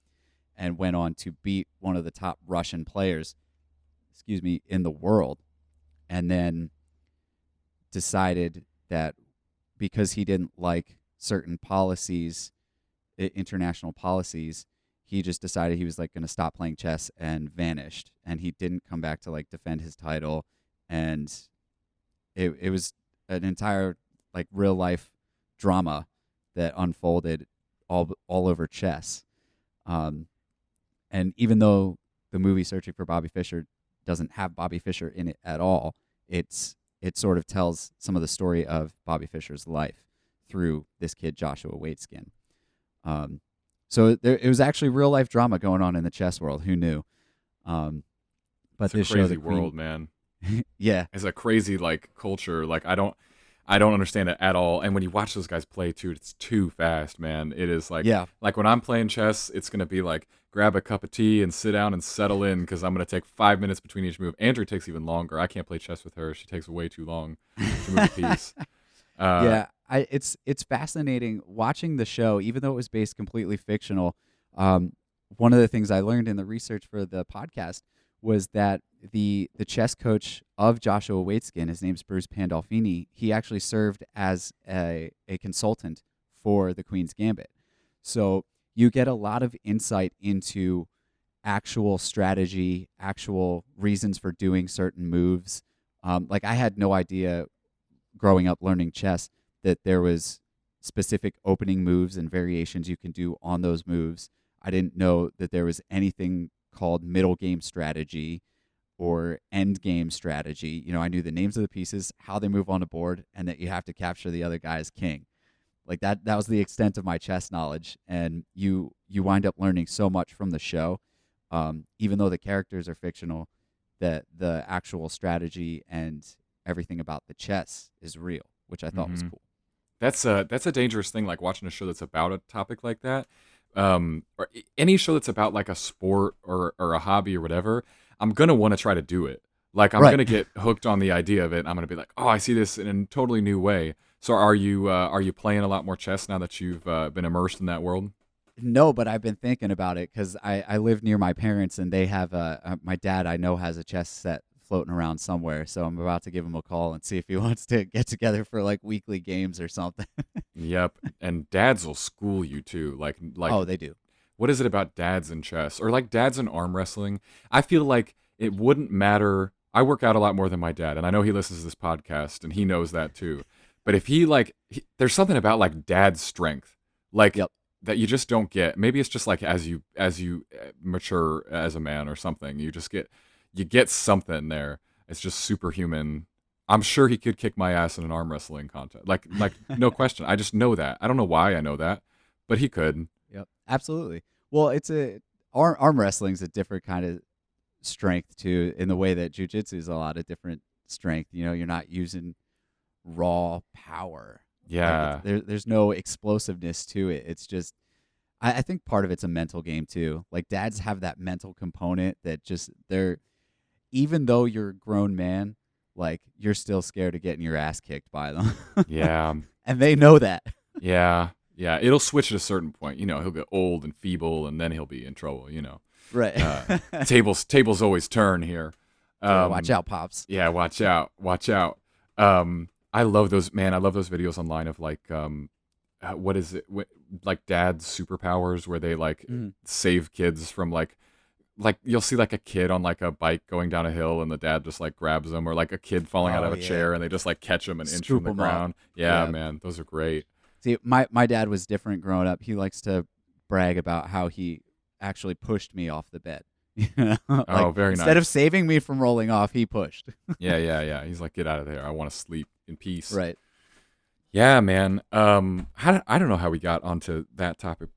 and went on to beat one of the top Russian players, in the world, and then decided that because he didn't like certain policies, international policies, he just decided he was like going to stop playing chess and vanished, and he didn't come back to like defend his title, and it was an entire like real life drama that unfolded all over chess. And even though the movie Searching for Bobby Fischer doesn't have Bobby Fischer in it at all, it sort of tells some of the story of Bobby Fischer's life through this kid Joshua Waitzkin. So it was actually real life drama going on in the chess world. Who knew? But it's this a crazy show, the world, Queen, man. yeah, It's a crazy like culture. Like I don't understand it at all. And when you watch those guys play too, it's too fast, man. It is like like when I'm playing chess, it's gonna be like grab a cup of tea and sit down and settle in because I'm gonna take 5 minutes between each move. Andrew takes even longer. I can't play chess with her. She takes way too long to move a piece. It's fascinating watching the show, even though it was based completely fictional. One of the things I learned in the research for the podcast was that the chess coach of Joshua Waitzkin, his name's Bruce Pandolfini, he actually served as a consultant for the Queen's Gambit. So you get a lot of insight into actual strategy, actual reasons for doing certain moves. Like I had no idea growing up learning chess that there was specific opening moves and variations you can do on those moves. I didn't know that there was anything called middle game strategy or end game strategy. I knew the names of the pieces, how they move on the board, and that you have to capture the other guy's king. Like that was the extent of my chess knowledge, and you wind up learning so much from the show. Even though the characters are fictional, that the actual strategy and everything about the chess is real, which I thought was cool. That's a dangerous thing, like watching a show that's about a topic like that. Or any show that's about like a sport or a hobby or whatever, I'm gonna want to try to do it. Like I'm gonna get hooked on the idea of it. I'm gonna be like, oh, I see this in a totally new way. So are you playing a lot more chess now that you've been immersed in that world? No, but I've been thinking about it because I live near my parents, and they have my dad I know has a chess set floating around somewhere. So I'm about to give him a call and see if he wants to get together for like weekly games or something. Yep, and dads will school you too. Like oh, they do. What is it about dads in chess or like dads in arm wrestling? I feel like it wouldn't matter. I work out a lot more than my dad, and I know he listens to this podcast, and he knows that too. But if there's something about like dad's strength, like that you just don't get. Maybe it's just like as you mature as a man or something, you get something there. It's just superhuman. I'm sure he could kick my ass in an arm wrestling contest. Like no question. I just know that. I don't know why I know that, but he could. Yep, absolutely. Well, arm wrestling's a different kind of strength too, in the way that jujitsu is a lot of different strength. You're not using raw power. Like Yeah. there's no explosiveness to it. It's just I think part of it's a mental game too. Like dads have that mental component that just they're even though you're a grown man, like you're still scared of getting your ass kicked by them. Yeah. And they know that. Yeah. Yeah. It'll switch at a certain point. He'll get old and feeble, and then he'll be in trouble. Right. Tables always turn here. Yeah, watch out, pops. Yeah, watch out, watch out. I love those, man. I love those videos online of like, what is it? Like dad's superpowers, where they like save kids from like you'll see like a kid on like a bike going down a hill, and the dad just like grabs them, or like a kid falling out of a chair, and they just like catch him an inch from the ground. Yeah, man, those are great. See, my dad was different growing up. He likes to brag about how he actually pushed me off the bed. Oh, very nice. Instead of saving me from rolling off, he pushed. Yeah. He's like, get out of there. I want to sleep in peace. Right. Yeah, man. I don't know how we got onto that topic.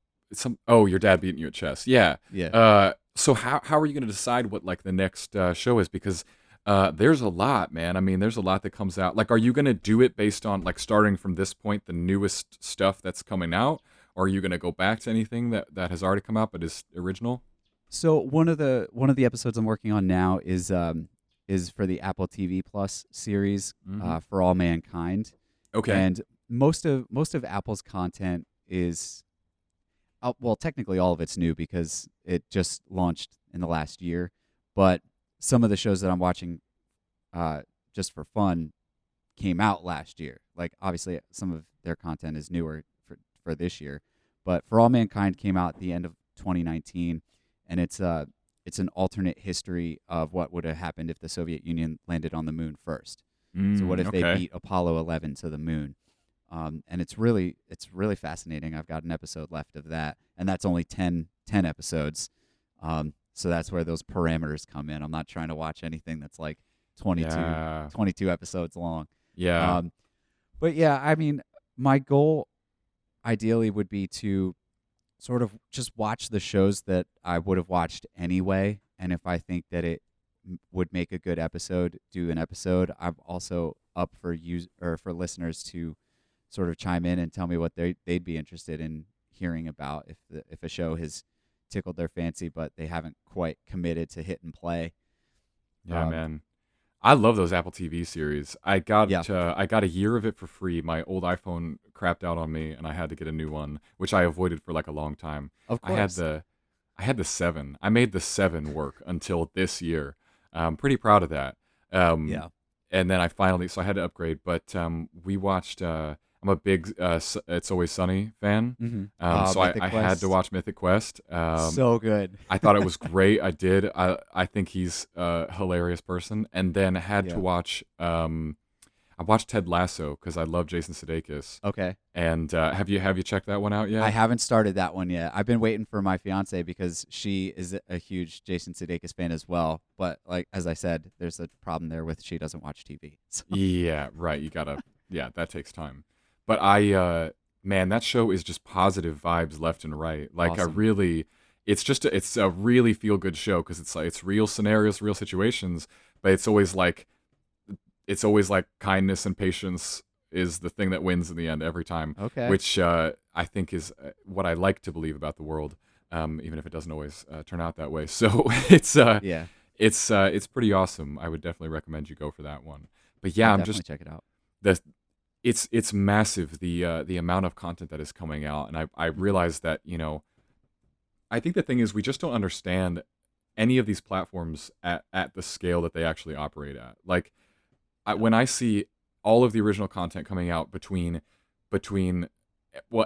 Your dad beating you at chess. Yeah. Yeah. So how are you going to decide what like the next show is? Because there's a lot, man. I mean, there's a lot that comes out. Like, are you going to do it based on like starting from this point, the newest stuff that's coming out, or are you going to go back to anything that has already come out but is original? So one of the episodes I'm working on now is for the Apple TV Plus series For All Mankind. Okay. And most of Apple's content is well, technically all of it's new because it just launched in the last year, but some of the shows that I'm watching just for fun came out last year. Like obviously some of their content is newer for this year, but For All Mankind came out at the end of 2019, and it's an alternate history of what would have happened if the Soviet Union landed on the moon first. So what if they beat Apollo 11 to the moon? And it's really fascinating. I've got an episode left of that, and that's only 10 episodes. So that's where those parameters come in. I'm not trying to watch anything that's like 22 episodes long. Yeah. But yeah, I mean, my goal ideally would be to sort of just watch the shows that I would have watched anyway, and if I think that it would make a good episode, do an episode. I'm also up for for listeners to sort of chime in and tell me what they'd be interested in hearing about if a show has tickled their fancy, but they haven't quite committed to hit and play. Yeah, man. I love those Apple TV series. I got a year of it for free. My old iPhone crapped out on me, and I had to get a new one, which I avoided for like a long time. Of course. I had the 7. I made the 7 work until this year. I'm pretty proud of that. Yeah. And then I had to upgrade. But we watched. I'm a big It's Always Sunny fan. Mm-hmm. So I had to watch Mythic Quest. So good. I thought it was great. I did. I think he's a hilarious person. And then I had to watch. I watched Ted Lasso because I love Jason Sudeikis. Okay. And have you checked that one out yet? I haven't started that one yet. I've been waiting for my fiance because she is a huge Jason Sudeikis fan as well. But like as I said, there's a problem there with she doesn't watch TV. So. Yeah, right. You gotta. Yeah, that takes time. But man, that show is just positive vibes left and right. Like awesome. It's a really feel good show because it's real scenarios, real situations, but it's always like kindness and patience is the thing that wins in the end every time. Okay. Which I think is what I like to believe about the world, even if it doesn't always turn out that way. So it's pretty awesome. I would definitely recommend you go for that one. But yeah, I'll definitely check it out. It's massive the amount of content that is coming out, and I realize that I think the thing is we just don't understand any of these platforms at the scale that they actually operate at. Like when I see all of the original content coming out between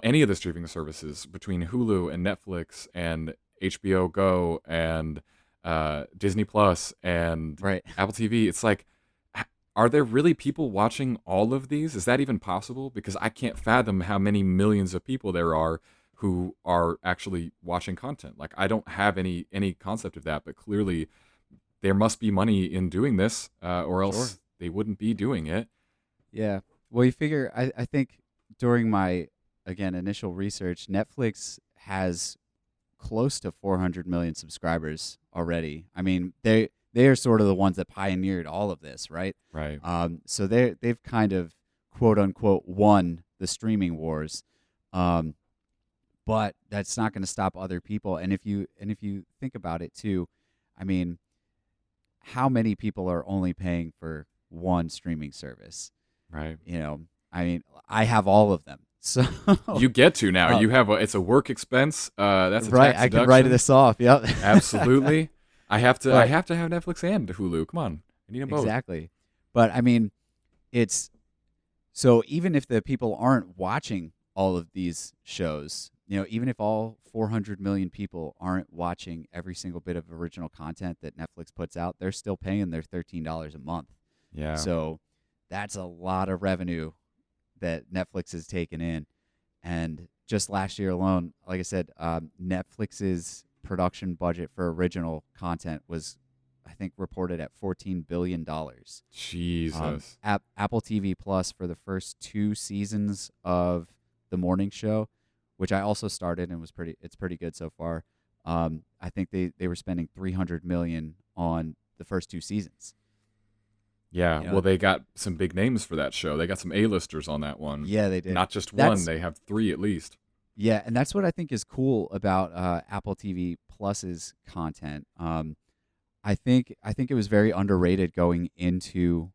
any of the streaming services, between Hulu and Netflix and HBO Go and Disney Plus and Apple TV, it's like, are there really people watching all of these? Is that even possible? Because I can't fathom how many millions of people there are who are actually watching content. Like I don't have any concept of that, but clearly there must be money in doing this, or else they wouldn't be doing it. Yeah. Well, you figure, I think during my, again, initial research, Netflix has close to 400 million subscribers already. I mean, they are sort of the ones that pioneered all of this, right? Right. So they've kind of quote unquote won the streaming wars. But that's not going to stop other people. And if you think about it too, I mean, how many people are only paying for one streaming service? Right. You know, I mean, I have all of them. So You get to now. You have it's a work expense. That's a right. tax I can deduction. write this off. Yep. Absolutely. I have to. But- I have to have Netflix and Hulu. Come on, I need them both. Exactly. But I mean, it's so even if the people aren't watching all of these shows, you know, even if all 400 million people aren't watching every single bit of original content that Netflix puts out, they're still paying their $13 a month. Yeah. So that's a lot of revenue that Netflix has taken in. And just last year alone, like I said, Netflix's production budget for original content was, I think, reported at $14 billion. Jesus. Apple TV Plus for the first 2 seasons of the morning show, which I also started and it's pretty good so far. I think they were spending $300 million on the first 2 seasons. Yeah, You know, well, they got some big names for that show. They got some A-listers on that one. yeah, they did. Not just That's- one, they have 3 at least. Yeah, and that's what I think is cool about Apple TV Plus's content. I think it was very underrated going into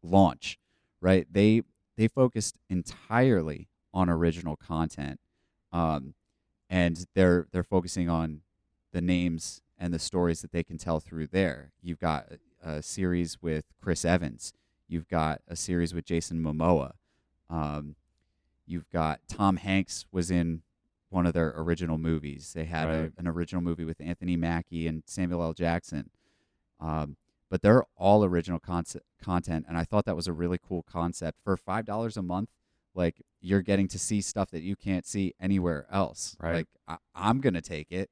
launch, right? They focused entirely on original content, and they're focusing on the names and the stories that they can tell through there. You've got a series with Chris Evans. You've got a series with Jason Momoa. You've got Tom Hanks was in one of their original movies. They had Right. an original movie with Anthony Mackie and Samuel L. Jackson. But they're all original content, and I thought that was a really cool concept. For $5 a month, like, you're getting to see stuff that you can't see anywhere else. Right. Like, I'm gonna take it.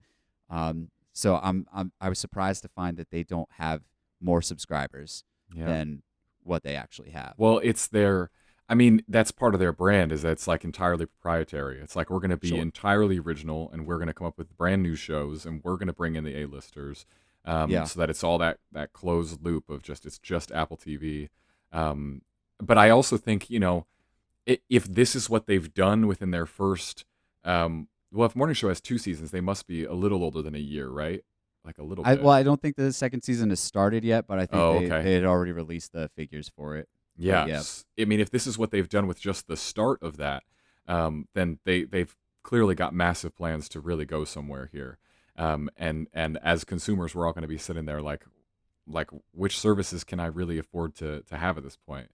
So I was surprised to find that they don't have more subscribers Yeah. than what they actually have. Well, it's their. I mean, that's part of their brand. Is that it's like entirely proprietary. It's like we're going to be Sure. entirely original, and we're going to come up with brand new shows, and we're going to bring in the A-listers, Yeah. so that it's all that closed loop of it's just Apple TV. But I also think, you know, if this is what they've done within their first, well, if Morning Show has 2 seasons, they must be a little older than a year, right? Like a little bit. Well, I don't think the second season has started yet, but I think Okay. they had already released the figures for it. Yes. I mean, if this is what they've done with just the start of that, then they've clearly got massive plans to really go somewhere here. And as consumers, we're all going to be sitting there like which services can I really afford to have at this point?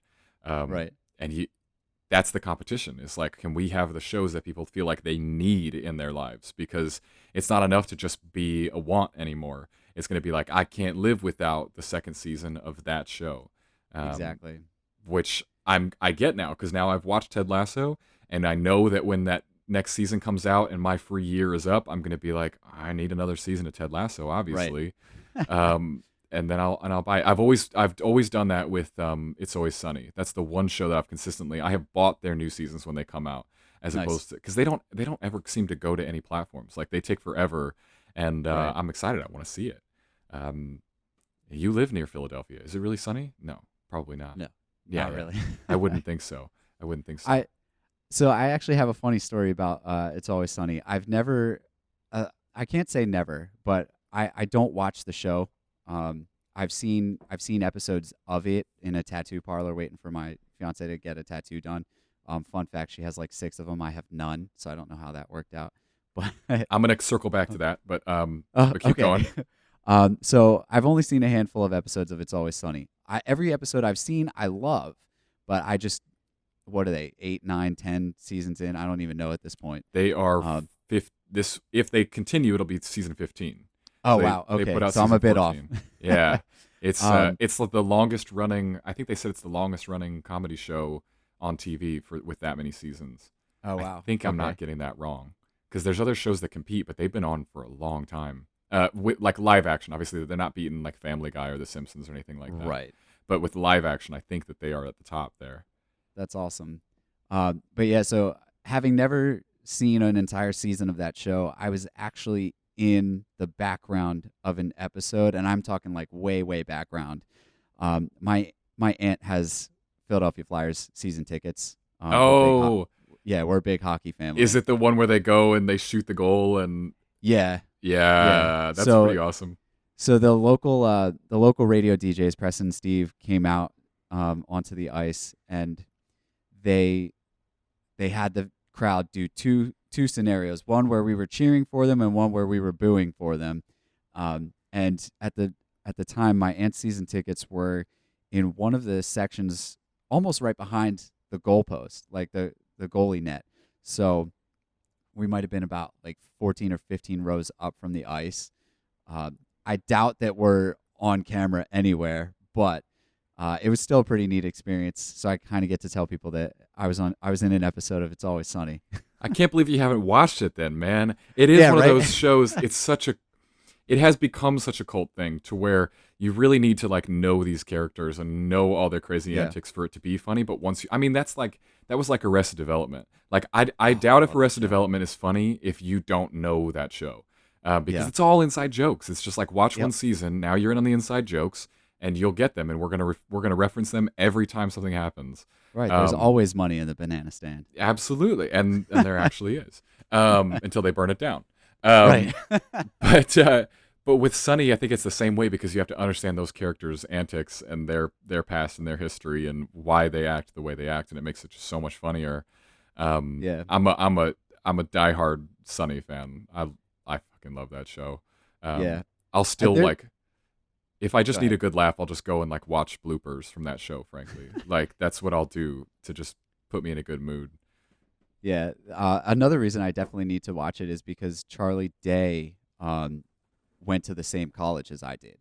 Right. And that's the competition. It's like, can we have the shows that people feel like they need in their lives? Because it's not enough to just be a want anymore. It's going to be like, I can't live without the second season of that show. Exactly. Which I get now, because now I've watched Ted Lasso, and I know that when that next season comes out and my free year is up, I'm going to be like, I need another season of Ted Lasso, obviously. And then I'll buy it. I've always done that with It's Always Sunny. That's the one show that I have bought their new seasons when they come out, as Nice. opposed to, because they don't ever seem to go to any platforms. Like, they take forever, and Right. I'm excited. I want to see it. You live near Philadelphia. Is it really sunny? No, probably not. No, Yeah, not yeah. really. I wouldn't think so. So I actually have a funny story about It's Always Sunny. I've never, I can't say never, but I don't watch the show. I've seen episodes of it in a tattoo parlor waiting for my fiance to get a tattoo done. Fun fact, she has like 6 of them. I have none, so I don't know how that worked out. But I'm gonna circle back to that, but keep going. So I've only seen a handful of episodes of It's Always Sunny. Every episode I've seen, I love, but I just, what are they, 8, 9, 10 seasons in? I don't even know at this point. They are if they continue, it'll be season 15. Oh, They- wow. they Okay. put out So I'm a season bit off. 14. Yeah, it's Um, it's like the longest running. I think they said it's the longest running comedy show on TV with that many seasons. Oh, wow. I think I'm Okay. not getting that wrong, because there's other shows that compete, but they've been on for a long time. Like live action, obviously they're not beating like Family Guy or The Simpsons or anything like that. Right. But with live action, I think that they are at the top there. That's awesome. But yeah, so having never seen an entire season of that show, I was actually in the background of an episode, and I'm talking like way background. My aunt has Philadelphia Flyers season tickets. Oh, We're a big hockey is family. it the one where they go and they shoot the goal and Yeah, yeah. yeah, that's So pretty awesome. so the local radio DJs, Preston and Steve, came out onto the ice, and they they had the crowd do two scenarios, one where we were cheering for them and one where we were booing for them. And at the time, my aunt's season tickets were in one of the sections, almost right behind the goalpost, like the goalie net. So we might have been about like 14 or 15 rows up from the ice. I doubt that we're on camera anywhere, but it was still a pretty neat experience. So I kind of get to tell people that I was in an episode of It's Always Sunny. I can't believe you haven't watched it then, man. It is Yeah, one right? of those shows. It has become such a cult thing to where you really need to like know these characters and know all their crazy Yeah. antics for it to be funny. But once I mean, that was like Arrested Development. Like I doubt if love that Arrested show. Development is funny if you don't know that show, because Yeah. it's all inside jokes. It's just like watch one Yep. season. Now you're in on the inside jokes, and you'll get them. And we're gonna reference them every time something happens. Right. There's Um, always money in the banana stand. Absolutely, and there actually is, until they burn it down. Right. But but with Sunny, I think it's the same way because you have to understand those characters' antics and their past and their history and why they act the way they act, and it makes it just so much funnier. Yeah. I'm a diehard Sunny fan. I fucking love that show. Yeah. I'll still there- like if I just Go need ahead. a good laugh, I'll just go and like watch bloopers from that show. Frankly, like that's what I'll do to just put me in a good mood. Yeah. Another reason I definitely need to watch it is because Charlie Day went to the same college as I did.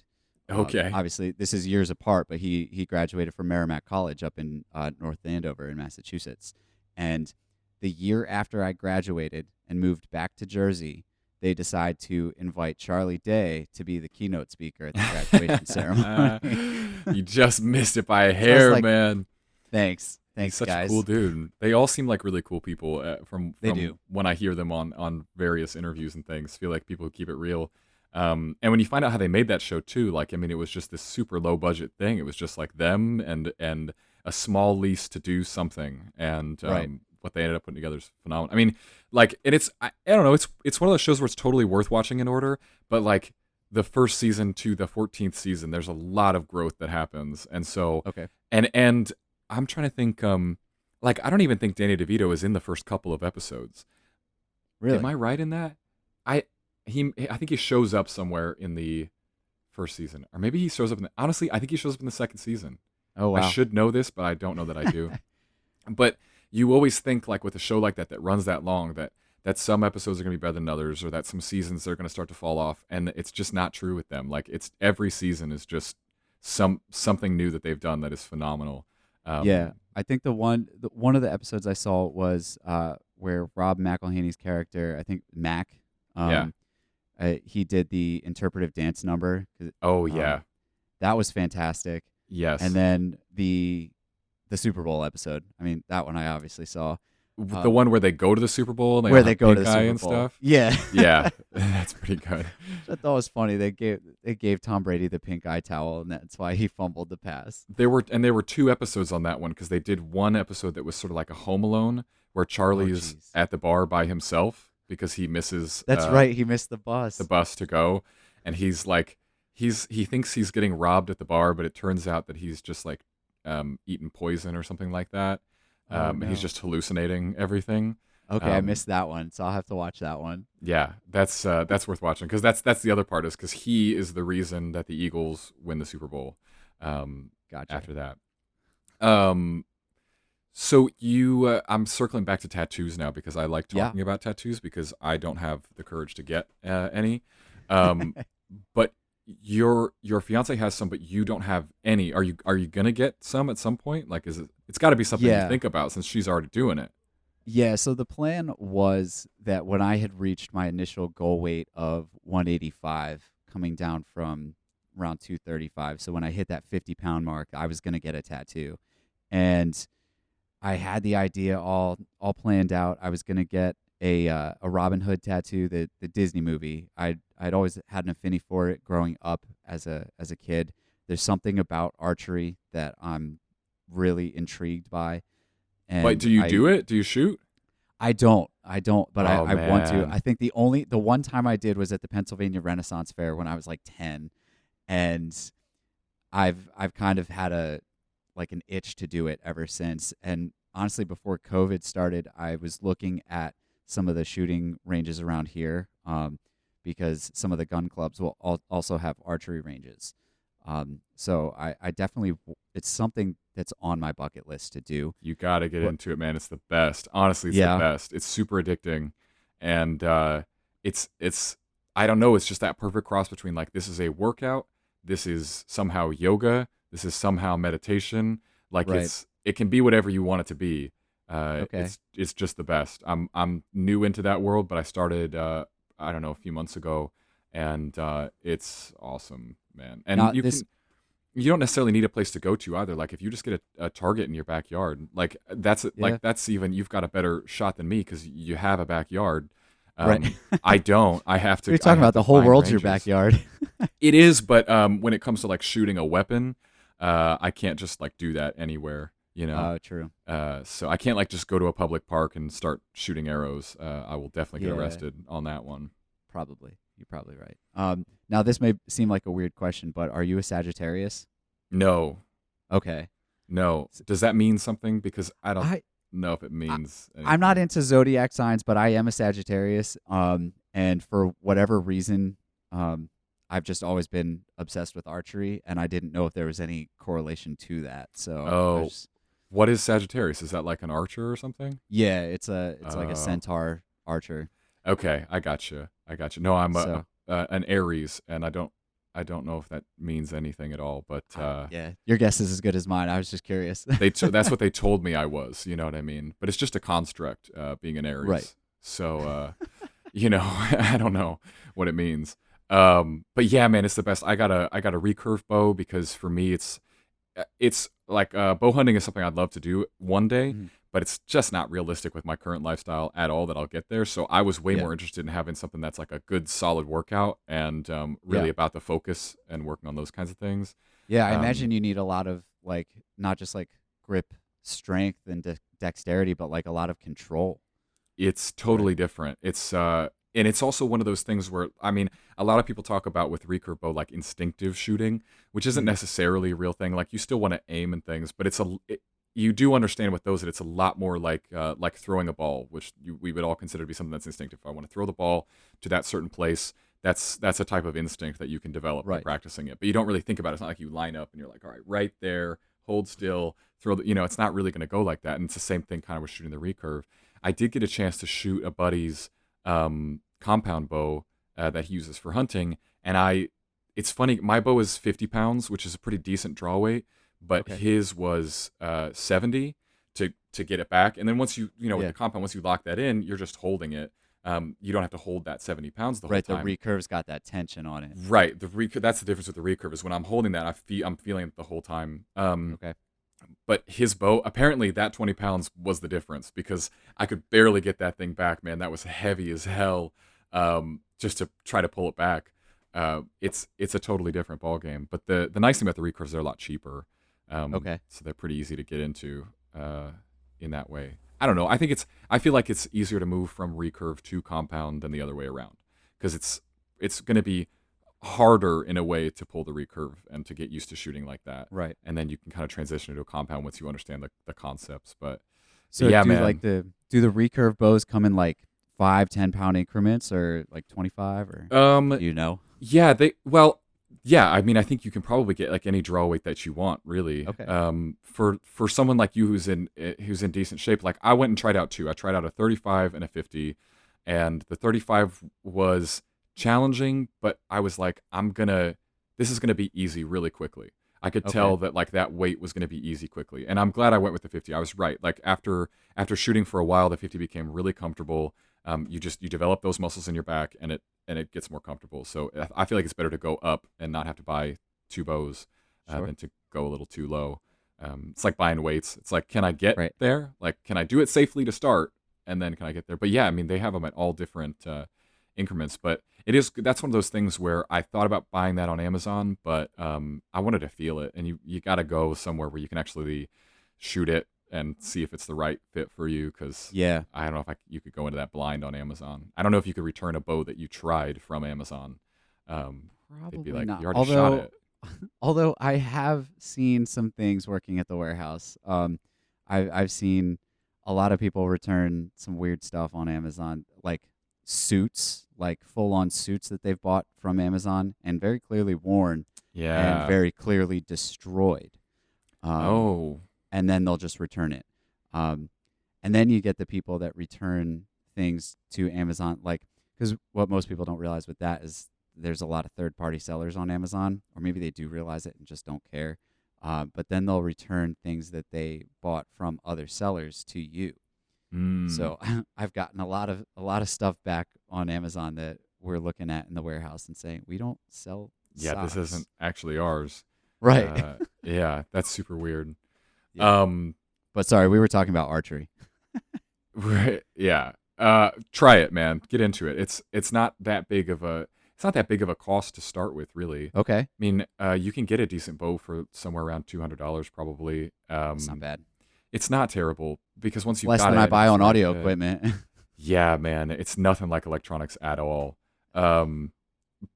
Okay. Obviously, this is years apart, but he graduated from Merrimack College up in North Andover in Massachusetts. And the year after I graduated and moved back to Jersey, they decide to invite Charlie Day to be the keynote speaker at the graduation ceremony. You just missed it by a hair, like, man. Thanks, He's such guys. a cool dude. They all seem like really cool people from They do. when I hear them on various interviews and things. Feel like people who keep it real. And when you find out how they made that show too, like I mean, it was just this super low budget thing. It was just like them and a small lease to do something, and Right. what they ended up putting together is phenomenal. I mean, like, and I don't know, it's one of those shows where it's totally worth watching in order, but like the first season to the 14th season, there's a lot of growth that happens, and so Okay. and I'm trying to think, like I don't even think Danny DeVito is in the first couple of episodes. Really? Am I right in that? I I think he shows up somewhere in the first season, or maybe he shows up honestly, I think he shows up in the second season. Oh wow. I should know this, but I don't know that I do. But you always think like with a show like that that runs that long that some episodes are going to be better than others, or that some seasons are going to start to fall off, and it's just not true with them. Like it's every season is just something new that they've done that is phenomenal. Yeah, I think one of the episodes I saw was where Rob McElhaney's character, I think Mac, Yeah. he did the interpretive dance number. Oh Um, yeah. That was fantastic. Yes. And then the Super Bowl episode. I mean, that one I obviously saw. The one where they go to the Super Bowl and they Where all they have go to pink the eye Super and Bowl. stuff. Yeah, Yeah, that's pretty good. I thought it was funny. They gave Tom Brady the pink eye towel, and that's why he fumbled the pass. There were two episodes on that one because they did one episode that was sort of like a Home Alone where Charlie's jeez. at the bar by himself because he misses That's right. He missed the bus. the bus to go, and he's like he thinks he's getting robbed at the bar, but it turns out that he's just like eating poison or something like that. Oh, And he's no. just hallucinating everything. Okay, I um, missed that one, so I'll have to watch that one. Yeah, that's worth watching because that's the other part is because he is the reason that the Eagles win the Super Bowl. Gotcha. After that, so I'm circling back to tattoos now because I like Yeah. talking about tattoos because I don't have the courage to get any. But your fiance has some, but you don't have any. Are you gonna get some at some point? Like, it's got to be something Yeah. you think about since she's already doing it. Yeah, so the plan was that when I had reached my initial goal weight of 185, coming down from around 235, so when I hit that 50-pound mark, I was going to get a tattoo. And I had the idea all planned out. I was going to get a Robin Hood tattoo, the Disney movie. I'd always had an affinity for it growing up as a kid. There's something about archery that I'm really intrigued by, Like, and do you do it? Do you shoot? I don't, but Oh I want to. man. I think the one time I did was at the Pennsylvania Renaissance Fair when I was like 10, and I've kind of had a like an itch to do it ever since. And honestly, before COVID started, I was looking at some of the shooting ranges around here, because some of the gun clubs will also have archery ranges. So I definitely, it's something that's on my bucket list to do. You got to get But into it, man. It's the best. Honestly, it's the yeah, best. It's super addicting, and it's I don't know. It's just that perfect cross between like this is a workout, this is somehow yoga, this is somehow meditation. Like right. it can be whatever you want it to be. Okay. It's just the best. I'm new into that world, but I started I don't know, a few months ago, and it's awesome, man. And Now this, you don't necessarily need a place to go to either. Like if you just get a target in your backyard, yeah, that's even you've got a better shot than me because you have a backyard. right. I don't. I have You're to. I talking have about to the whole find world's your ranges. backyard. It is, but when it comes to like shooting a weapon, I can't just like do that anywhere. You know. Oh, true. So I can't like just go to a public park and start shooting arrows. I will definitely get Yeah, arrested on that one. probably. You're probably right. Now this may seem like a weird question, but are you a Sagittarius? No, Okay. no. S- Does that mean something? Because I don't I, know if it I means I'm not anything. into zodiac signs, but I am a Sagittarius. And for whatever reason, I've just always been obsessed with archery, and I didn't know if there was any correlation to that. So I was Oh, just, what is Sagittarius? Is that like an archer or something? yeah, it's like a Oh, centaur archer. okay. I gotcha. I gotcha. No, I'm So an Aries, and I don't know if that means anything at all. But yeah, your guess is as good as mine. I was just curious. that's what they told me I was. You know what I mean? But it's just a construct, being an Right. Aries. So you know, I don't know what it means. But yeah, man, it's the best. I got a recurve bow because for me it's like bow hunting is something I'd love to do one day, Mhm. but it's just not realistic with my current lifestyle at all that I'll get there. So I was way Yeah. more interested in having something that's like a good solid workout and really Yeah. about the focus and working on those kinds of things. Yeah, I Um, imagine you need a lot of like not just like grip strength and dexterity, but like a lot of control. it's Right. totally different. And it's also one of those things where I mean, a lot of people talk about with recurve bow like instinctive shooting, which isn't Mhm. necessarily a real thing. Like you still want to aim and things, but you do understand with those that it's a lot more like throwing a ball, which we would all consider to be something that's instinctive. If I want to throw the ball to that certain place, that's a type of instinct that you can develop by Right. practicing it. But you don't really think about it. It's not like you line up and you're like, all right, right there, hold still, throw the, it's not really going to go like that. And it's the same thing kind of with shooting the recurve. I did get a chance to shoot a buddy's compound bow that he uses for hunting, and it's funny. My bow is 50 pounds, which is a pretty decent draw weight, but Okay. his was 70 to get it back. And then once with Yeah. the compound, once you lock that in, you're just holding it. You don't have to hold that 70 pounds the whole Right. The time. recurve's got that tension on it. Right. That's the difference with the recurve is when I'm holding that, I'm feeling it the whole time. Okay. But his bow, apparently that 20 pounds was the difference because I could barely get that thing back, man. That was heavy as hell, just to try to pull it back. It's a totally different ball game. But the nice thing about the recurves, they're a lot cheaper. Okay. So they're pretty easy to get into in that way. I don't know. I feel like it's easier to move from recurve to compound than the other way around because it's going to be harder in a way to pull the recurve and to get used to shooting like that. Right. And then you can kind of transition into a compound once you understand the concepts. But So yeah, man. do the recurve bows come in like 5, 10 pound increments or like 25 or Um, do you know? yeah, yeah. I mean, I think you can probably get like any draw weight that you want, really. Okay. For someone like you who's in decent shape, like I went and tried out two. I tried out a 35 and a 50, and the 35 was challenging, but I was like, this is gonna be easy really quickly. I could Okay. tell that like that weight was gonna be easy quickly, and I'm glad I went with the 50. I was right. Like after shooting for a while, the 50 became really comfortable. You develop those muscles in your back, and it gets more comfortable. So I feel like it's better to go up and not have to buy two bows Sure. than to go a little too low. It's like buying weights. It's like, can I get Right. there? Like, can I do it safely to start? and then can I get there? But yeah, I mean, they have them at all different increments. But that's one of those things where I thought about buying that on Amazon, but I wanted to feel it, and you got to go somewhere where you can actually shoot it and see if it's the right fit for you. Because Yeah, I don't know if you could go into that blind on Amazon. I don't know if you could return a bow that you tried from Amazon. They'd be probably like, not. you already shot it. Although I have seen some things working at the warehouse. I've seen a lot of people return some weird stuff on Amazon, like suits, like full on suits that they've bought from Amazon and very clearly worn and Yeah. very clearly destroyed. Um, Oh. and then they'll just return it. Um, and then you get the people that return things to Amazon, like, because what most people don't realize with that is there's a lot of third party sellers on Amazon, or maybe they do realize it and just don't care. But then they'll return things that they bought from other sellers to you. Mm. So I've gotten a lot of stuff back on Amazon that we're looking at in the warehouse and saying we don't sell Yeah, this socks. isn't actually ours. Right. Yeah, that's super weird. Yeah. Um, But sorry, we were talking about archery. right, yeah. Try it, man. Get into it. It's not that big of a cost to start with, really. I Okay. mean, you can get a decent bow for somewhere around $200 probably. That's not bad. It's not terrible because once It's you've less got than it I and buy it's the on right audio fit, equipment. yeah, man, it's nothing like electronics at all. Um,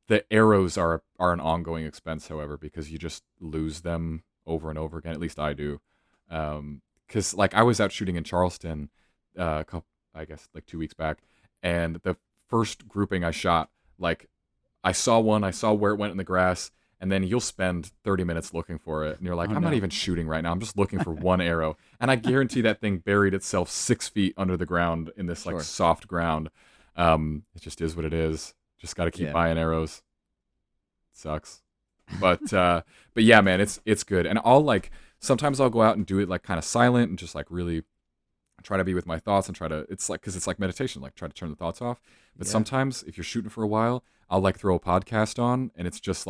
the arrows are an ongoing expense, however, because you just lose them over and over again. At least I do. Because like I was out shooting in Charleston, a couple, I guess like 2 weeks back, and the first grouping I shot, like I saw one, I saw where it went in the grass, and then you'll spend 30 minutes looking for it, and you're like, Oh I'm not no. even shooting right now. I'm just looking for one arrow, and I guarantee that thing buried itself 6 feet under the ground in this like Sure. soft ground. It just is what it is. Just got to keep Yeah. buying arrows. Sucks. But yeah, man, it's good. And I'll like sometimes I'll go out and do it like kind of silent and just like really try to be with my thoughts and try to it's like cuz it's like meditation, like try to turn the thoughts off. But Yeah. sometimes if you're shooting for a while, I'll like throw a podcast on and it's just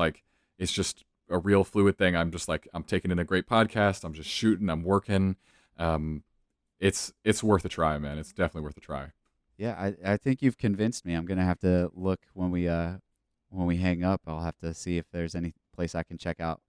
a real fluid thing. I'm just like I'm taking in a great podcast, I'm just shooting, I'm working. Um it's worth a try, man. It's definitely worth a try. Yeah, I think you've convinced me. I'm gonna have to look when we hang up. I'll have to see if there's any place I can check out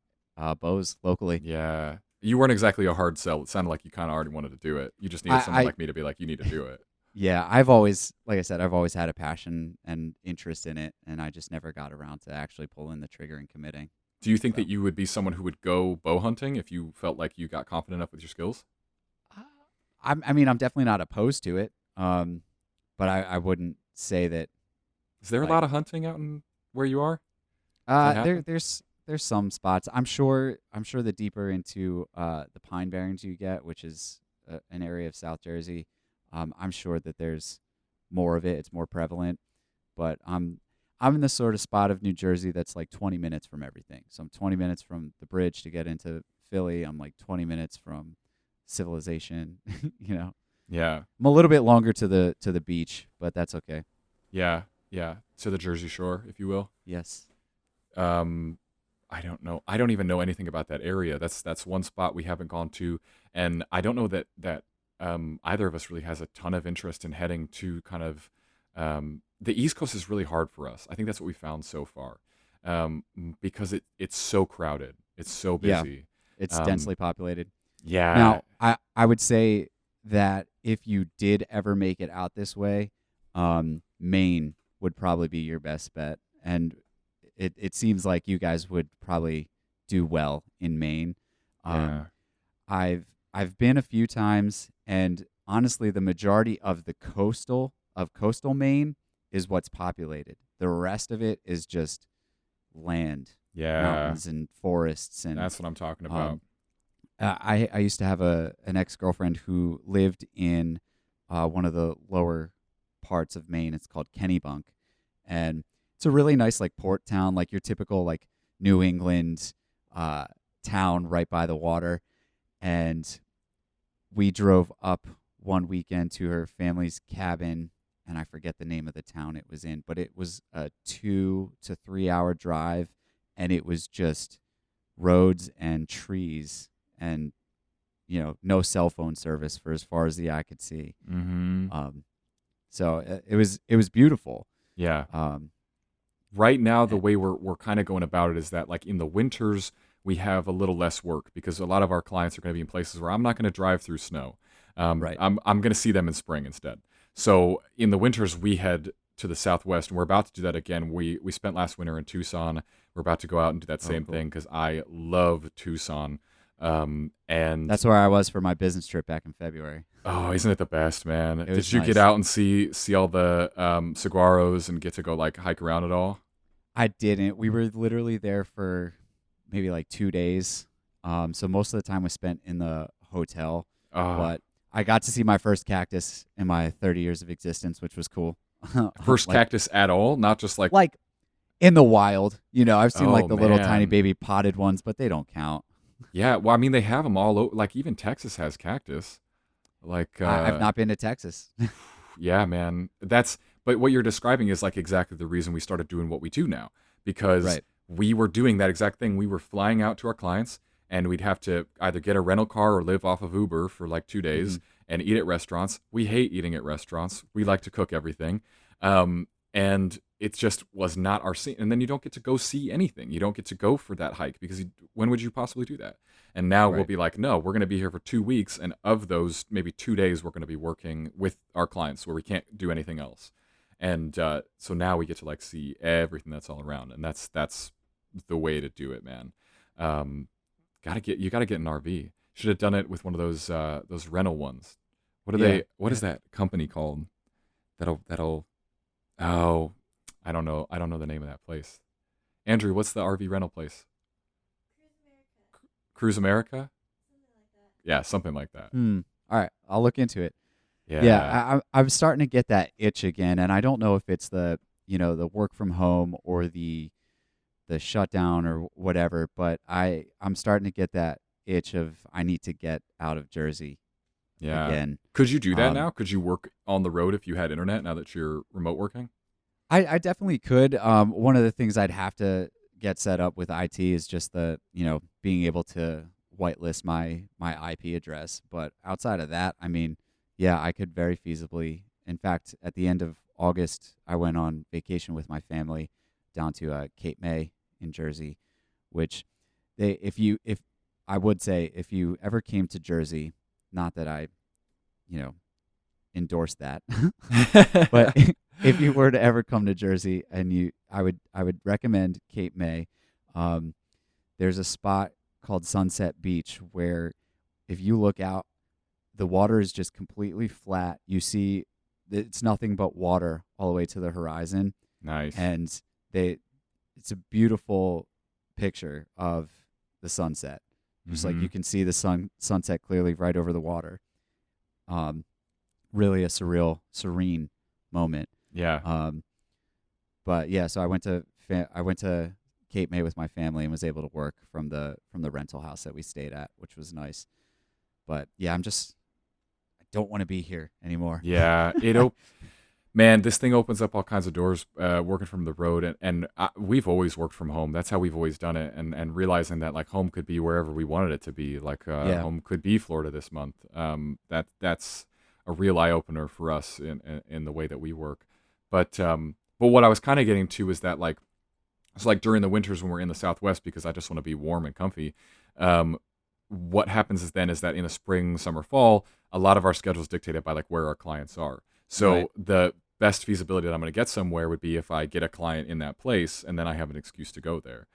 bows locally. Yeah. You weren't exactly a hard sell. It sounded like you kind of already wanted to do it. You just needed someone I like me to be like, you need to do it. yeah, I've always, like I said, I've always had a passion and interest in it, and I just never got around to actually pulling the trigger and committing. Do you think So, that you would be someone who would go bow hunting if you felt like you got confident enough with your skills? uh, I mean, I'm definitely not opposed to it. But I wouldn't say that Is there a like lot of hunting out in where you are? Does that happen? there's some spots. I'm sure the deeper into the Pine Barrens you get, which is an area of South Jersey, I'm sure that there's more of it. It's more prevalent. But I'm in the sort of spot of New Jersey that's like 20 minutes from everything. So I'm 20 minutes from the bridge to get into Philly. I'm like 20 minutes from civilization. you know, Yeah. I'm a little bit longer to the beach, but that's okay. Yeah. Yeah. To the Jersey Shore, if you will. Yes. Um, I don't know. I don't even know anything about that area. That's one spot we haven't gone to, and I don't know that either of us really has a ton of interest in heading to kind of the East Coast is really hard for us. I think that's what we found so far, because it's so crowded. It's so Yeah. busy. It's Um, densely populated. yeah, Now, I would say that if you did ever make it out this way, Maine would probably be your best bet, and it seems like you guys would probably do well in Maine. Um, yeah, I've been a few times, and honestly, the majority of the coastal Maine is what's populated. The rest of it is just land, yeah. mountains, and forests, and That's what I'm talking about. um, I used to have an ex girlfriend who lived in one of the lower parts of Maine. It's called Kennebunk, and it's a really nice like port town, like your typical like New England uh, town right by the water. And we drove up one weekend to her family's cabin, and I forget the name of the town it was in, but it was a 2 to 3 hour drive, and it was just roads and trees and no cell phone service for as far as the eye could see. Mm-hmm. So it was beautiful. Yeah. Um, Right now, the and- way we're kind of going about it is that like in the winters we have a little less work because a lot of our clients are going to be in places where I'm not going to drive through snow. right. I'm going to see them in spring instead. So in the winters we head to the Southwest, and we're about to do that again. We spent last winter in Tucson. We're about to go out and do that Oh, same cool. thing because I love Tucson. And That's where I was for my business trip back in February. oh, isn't it the best, man? It Did was you get nice. out and see all the saguaros and get to go like hike around at all? I didn't. We were literally there for maybe like 2 days. So most of the time was spent in the hotel, Ah, but I got to see my first cactus in my 30 years of existence, which was cool. first like cactus at all, not just like like in the wild, I've seen like oh the little tiny man. baby potted ones, but they don't count. Yeah, well, I mean, they have them all over. Like even Texas has cactus. Like, I've not been to Texas. yeah, man. But what you're describing is like exactly the reason we started doing what we do now because Right. we were doing that exact thing. We were flying out to our clients and we'd have to either get a rental car or live off of Uber for like 2 days Hmm. and eat at restaurants. We hate eating at restaurants. We like to cook everything. And it just was not our scene. And then you don't get to go see anything. You don't get to go for that hike because when would you possibly do that? And now we'll Right. be like, no, we're going to be here for 2 weeks. And of those, maybe 2 days, we're going to be working with our clients where we can't do anything else. And so now we get to like see everything that's all around. And that's the way to do it, man. You got to get an RV. Should have done it with one of those rental ones. Yeah. What is that company called? That'll oh, I don't know. I don't know the name of that place. Andrew, what's the RV rental place? Cruise America? Yeah, something like that. All right. I'll look into it. Yeah, Yeah. I'm starting to get that itch again, and I don't know if it's the work from home or the shutdown or whatever, but I'm starting to get that itch of I need to get out of Jersey Yeah. again. Could you do that Um, now? Could you work on the road if you had internet now that you're remote working? I definitely could. One of the things I'd have to get set up with IT is just being able to whitelist my IP address. But outside of that, I mean, yeah, I could very feasibly. In fact, at the end of August, I went on vacation with my family down to Cape May in Jersey, which if I would say if you ever came to Jersey, not that I, you know, endorse that, but if you were to ever come to Jersey and I would recommend Cape May. Um, there's a spot called Sunset Beach where if you look out, the water is just completely flat. You see it's nothing but water all the way to the horizon, Nice. and it's a beautiful picture of the sunset. Just like you Mhm. can see the sunset clearly right over the water. Um, really a serene moment. Yeah. But yeah, so I went to Cape May with my family and was able to work from the rental house that we stayed at, which was nice. But yeah, I don't want to be here anymore. Yeah. Man, this thing opens up all kinds of doors working from the road. And we've always worked from home. That's how we've always done it. And realizing that like home could be wherever we wanted it to be. Like Yeah, home could be Florida this month. That's a real eye opener for us in the way that we work. But what I was kind of getting to is that like, it's like during the winters when we're in the Southwest, because I just want to be warm and comfy. Um, what happens is that in the spring, summer, fall, a lot of our schedule is dictated by like where our clients are. right. So the best feasibility that I'm going to get somewhere would be if I get a client in that place and then I have an excuse to go there,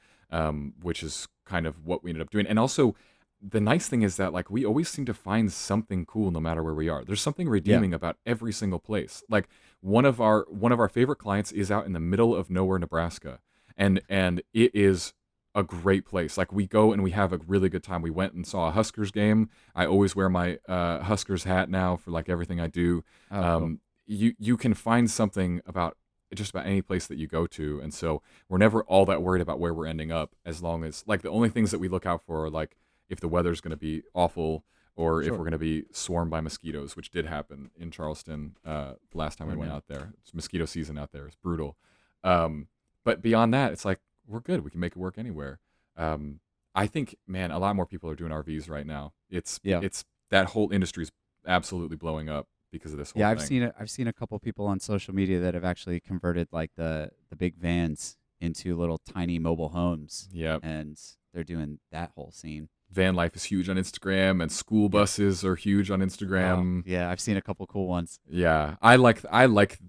which is kind of what we ended up doing. And also, the nice thing is that like we always seem to find something cool no matter where we are. There's something Yeah, redeeming about every single place. Like one of our favorite clients is out in the middle of nowhere, Nebraska, and it is a great place. Like we go and we have a really good time. We went and saw a Huskers game. I always wear my Huskers hat now for like everything I do. oh cool. You can find something about just about any place that you go to, and so we're never all that worried about where we're ending up. As long as like the only things that we look out for are like if the weather's going to be awful or if we're Sure. going to be swarmed by mosquitoes, which did happen in Charleston the last time Oh we went no. out there. It's mosquito season out there. It's brutal. Um, but beyond that, it's like we're good. We can make it work anywhere. Um, I think, man, a lot more people are doing RVs right now. It's Yeah. it's that whole industry is absolutely blowing up because of this whole Yeah, thing. I've seen a couple people on social media that have actually converted like the big vans into little tiny mobile homes, Yep. and they're doing that whole scene. Van life is huge on Instagram, and school Yep. buses are huge on Oh, Instagram. yeah, I've seen a couple cool ones. Yeah, I like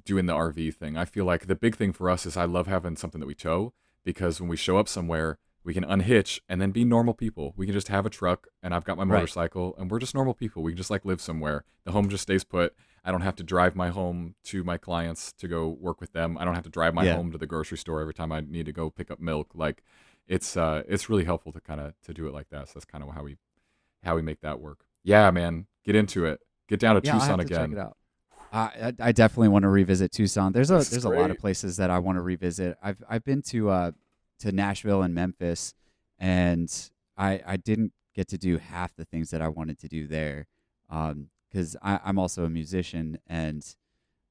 doing the RV thing. I feel like the big thing for us is I love having something that we tow, because when we show up somewhere, we can unhitch and then be normal people. We can just have a truck, and I've got my Right. motorcycle, and we're just normal people. We can just like live somewhere. The home just stays put. I don't have to drive my home to my clients to go work with them. I don't have to drive my Yeah. home to the grocery store every time I need to go pick up milk. Like it's really helpful to kind of to do it like that. So that's kind of how we make that work. Yeah, man, get into it. Get down to Yeah, I'll have Tucson to check again. it out. I definitely want to revisit Tucson. This is There's a lot of great. places that I want to revisit. I've been to Nashville and Memphis, and I didn't get to do half the things that I wanted to do there, because I'm also a musician, and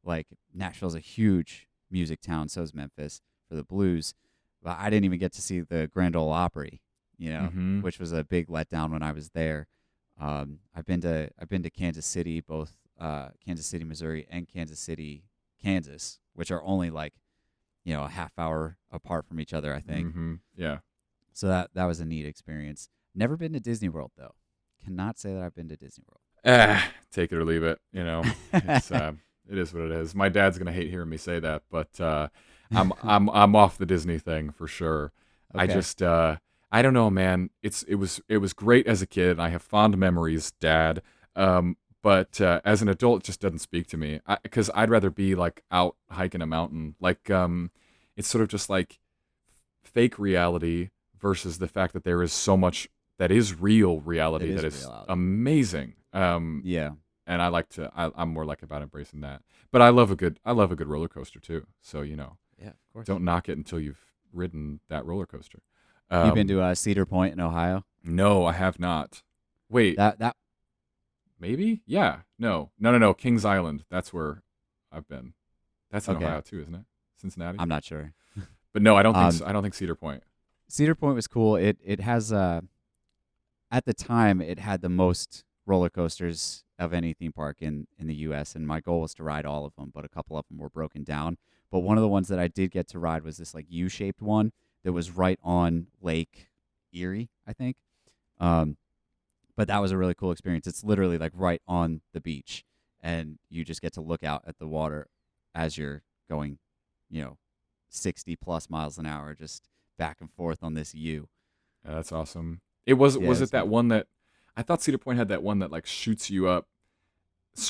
like Nashville's a huge music town. So is Memphis for the blues, but I didn't even get to see the Grand Ole Opry, Mm-hmm. which was a big letdown when I was there. I've been to Kansas City, both Kansas City, Missouri, and Kansas City, Kansas, which are only like a half hour apart from each other, I think. Mm-hmm. Yeah. So that was a neat experience. Never been to Disney World though. Cannot say that I've been to Disney Take it or leave it. World. It's it is what it is. My dad's gonna hate hearing me say that, but I'm off the Disney thing for sure. I Okay. just I don't know, man. It was great as a kid, and I have fond memories, Dad. But as an adult, it just doesn't speak to me, because I'd rather be like out hiking a mountain. Like it's sort of just like fake reality versus the fact that there is so much that is real It reality is that is reality. amazing. Yeah. And I'm more like about embracing that. But I love a good roller coaster too. So Yeah, of course. don't knock it until you've ridden that roller coaster. You've been Um, to Cedar Point in Ohio? no, I have not. Wait, That maybe? Yeah. No. Kings Island. That's where I've been. That's in okay. Ohio too, isn't it? Cincinnati. I'm not sure. But no, I don't think Um, so. I don't think Cedar Point. Cedar Point was cool. It has at the time it had the most roller coasters of any theme park in the U.S. and my goal was to ride all of them, but a couple of them were broken down. But one of the ones that I did get to ride was this like U-shaped one that was right on Lake Erie, I think. Um, but that was a really cool experience. It's literally like right on the beach, and you just get to look out at the water as you're going, 60 plus miles an hour, just back and forth on this U. Yeah, that's awesome. It was Yeah, was it it's that neat. one that I thought Cedar Point had that one that like shoots you up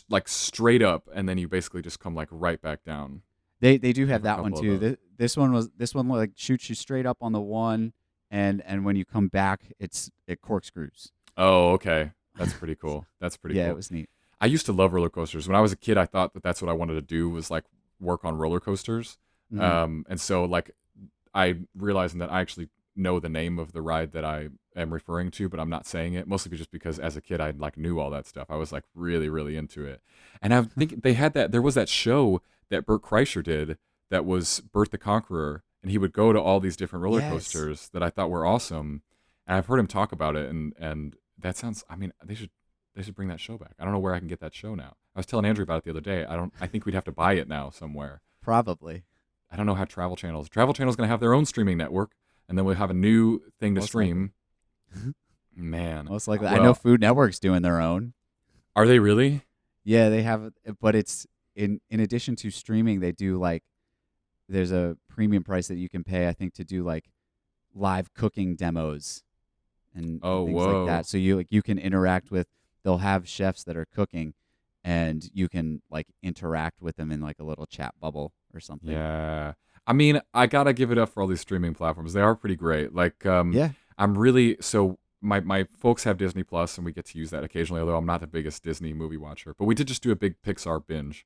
like straight up, and then you basically just come like right back down. They do They have have a that one couple of too. those. This one like shoots you straight up on the one, and when you come back, it corkscrews. Oh, okay. That's pretty cool. That's pretty Yeah, it cool. was neat. I used to love roller coasters. When I was a kid, I thought that that's what I wanted to do was like work on roller coasters. Hmm. And so like I realizing that I actually know the name of the ride that I am referring to, but I'm not saying it mostly just because as a kid I like knew all that stuff. I was like really, really into it. And I think they had that. There was that show that Bert Kreischer did that was Bert the Conqueror, and he would go to all these different roller Yes. coasters that I thought were awesome. And I've heard him talk about it, and that sounds. I mean, they should bring that show back. I don't know where I can get that show now. I was telling Andrew about it the other day. I think we'd have to buy it now somewhere. Probably. I don't know how Travel Channel's going to have their own streaming network, and then we'll have a new thing to Most likely. stream. Man. Most likely. I know Well, Food Network's doing their own. are they really? Yeah, they have, but it's in addition to streaming, they do like there's a premium price that you can pay, I think, to do like live cooking demos and Oh, things like whoa. that. So you can interact with. They'll have chefs that are cooking, and you can like interact with them in like a little chat bubble or something. Yeah. I mean, I got to give it up for all these streaming platforms. They are pretty great. Like Yeah. I'm really so my folks have Disney Plus and we get to use that occasionally, although I'm not the biggest Disney movie watcher. But we did just do a big Pixar binge,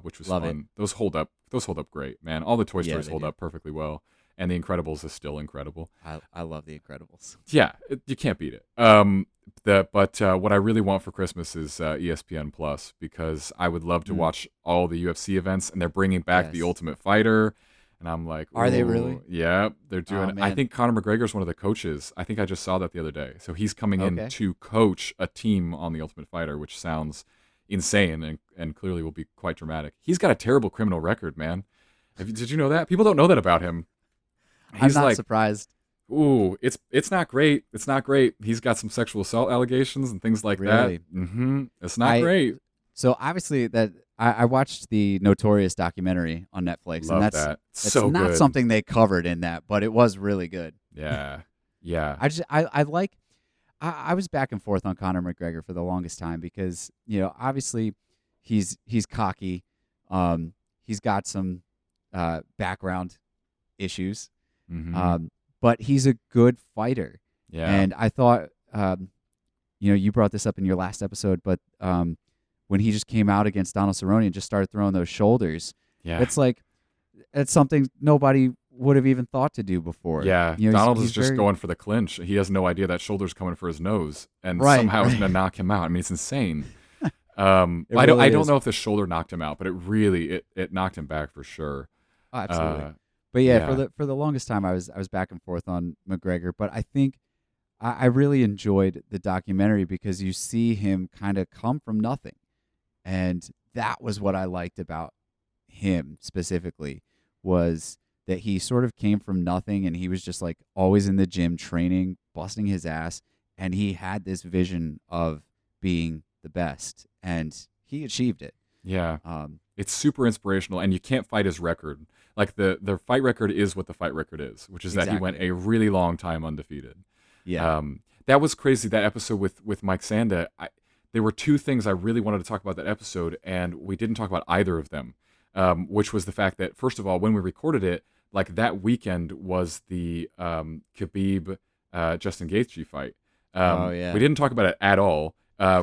which was Love it. fun. Those hold up great, man. All the Toy Yeah, Stories they hold do. up perfectly well. And The Incredibles is still incredible. I love The Incredibles. Yeah, you can't beat it. But what I really want for Christmas is ESPN Plus, because I would love to Mm. watch all the UFC events, and they're bringing back the Yes. Ultimate Fighter. And I'm like, Are they ooh, really? yeah, they're Oh doing. I man. think Conor McGregor's one of the coaches. I think I just saw that the other day. So he's coming in Okay. to coach a team on The Ultimate Fighter, which sounds insane and clearly will be quite dramatic. He's got a terrible criminal record, man. Did you know that? People don't know that about him. I'm He's not like, surprised. ooh, it's not great. It's not great. He's got some sexual assault allegations and things like that. Really. It's not I great. So obviously that I watched the Notorious documentary on Netflix, and Love that's that. it's So not good. something they covered in that, but it was really good. Yeah. Yeah. I like I was back and forth on Conor McGregor for the longest time because obviously he's cocky, he's got some background issues, Mm-hmm. um, but he's a good fighter, Yeah. and I thought you brought this up in your last episode, but when he just came out against Donald Cerrone and just started throwing those shoulders, Yeah. it's like it's something nobody would have even thought to do before. Yeah, He's Donald is he's just very going for the clinch. He has no idea that shoulder's coming for his nose, and right, somehow it's right. going to knock him out. I mean, it's insane. It I really don't is. know if the shoulder knocked him out, but it knocked him back for sure. Oh, absolutely. Uh, But yeah, yeah, for the longest time, I was back and forth on McGregor, but I think I really enjoyed the documentary because you see him kind of come from nothing, and that was what I liked about him specifically was that he sort of came from nothing and he was just like always in the gym training, busting his ass, and he had this vision of being the best, and he achieved it. yeah. Um, It's super inspirational, and you can't fight his record. Like the fight record is what the fight record is, which is that he went exactly. a really long time undefeated. Yeah. That was crazy. That episode with Mike Sanda. There were two things I really wanted to talk about that episode, and we didn't talk about either of them. Which was the fact that first of all, when we recorded it, like that weekend was the Khabib Justin Gaethje fight. Oh We yeah. didn't talk about it at all,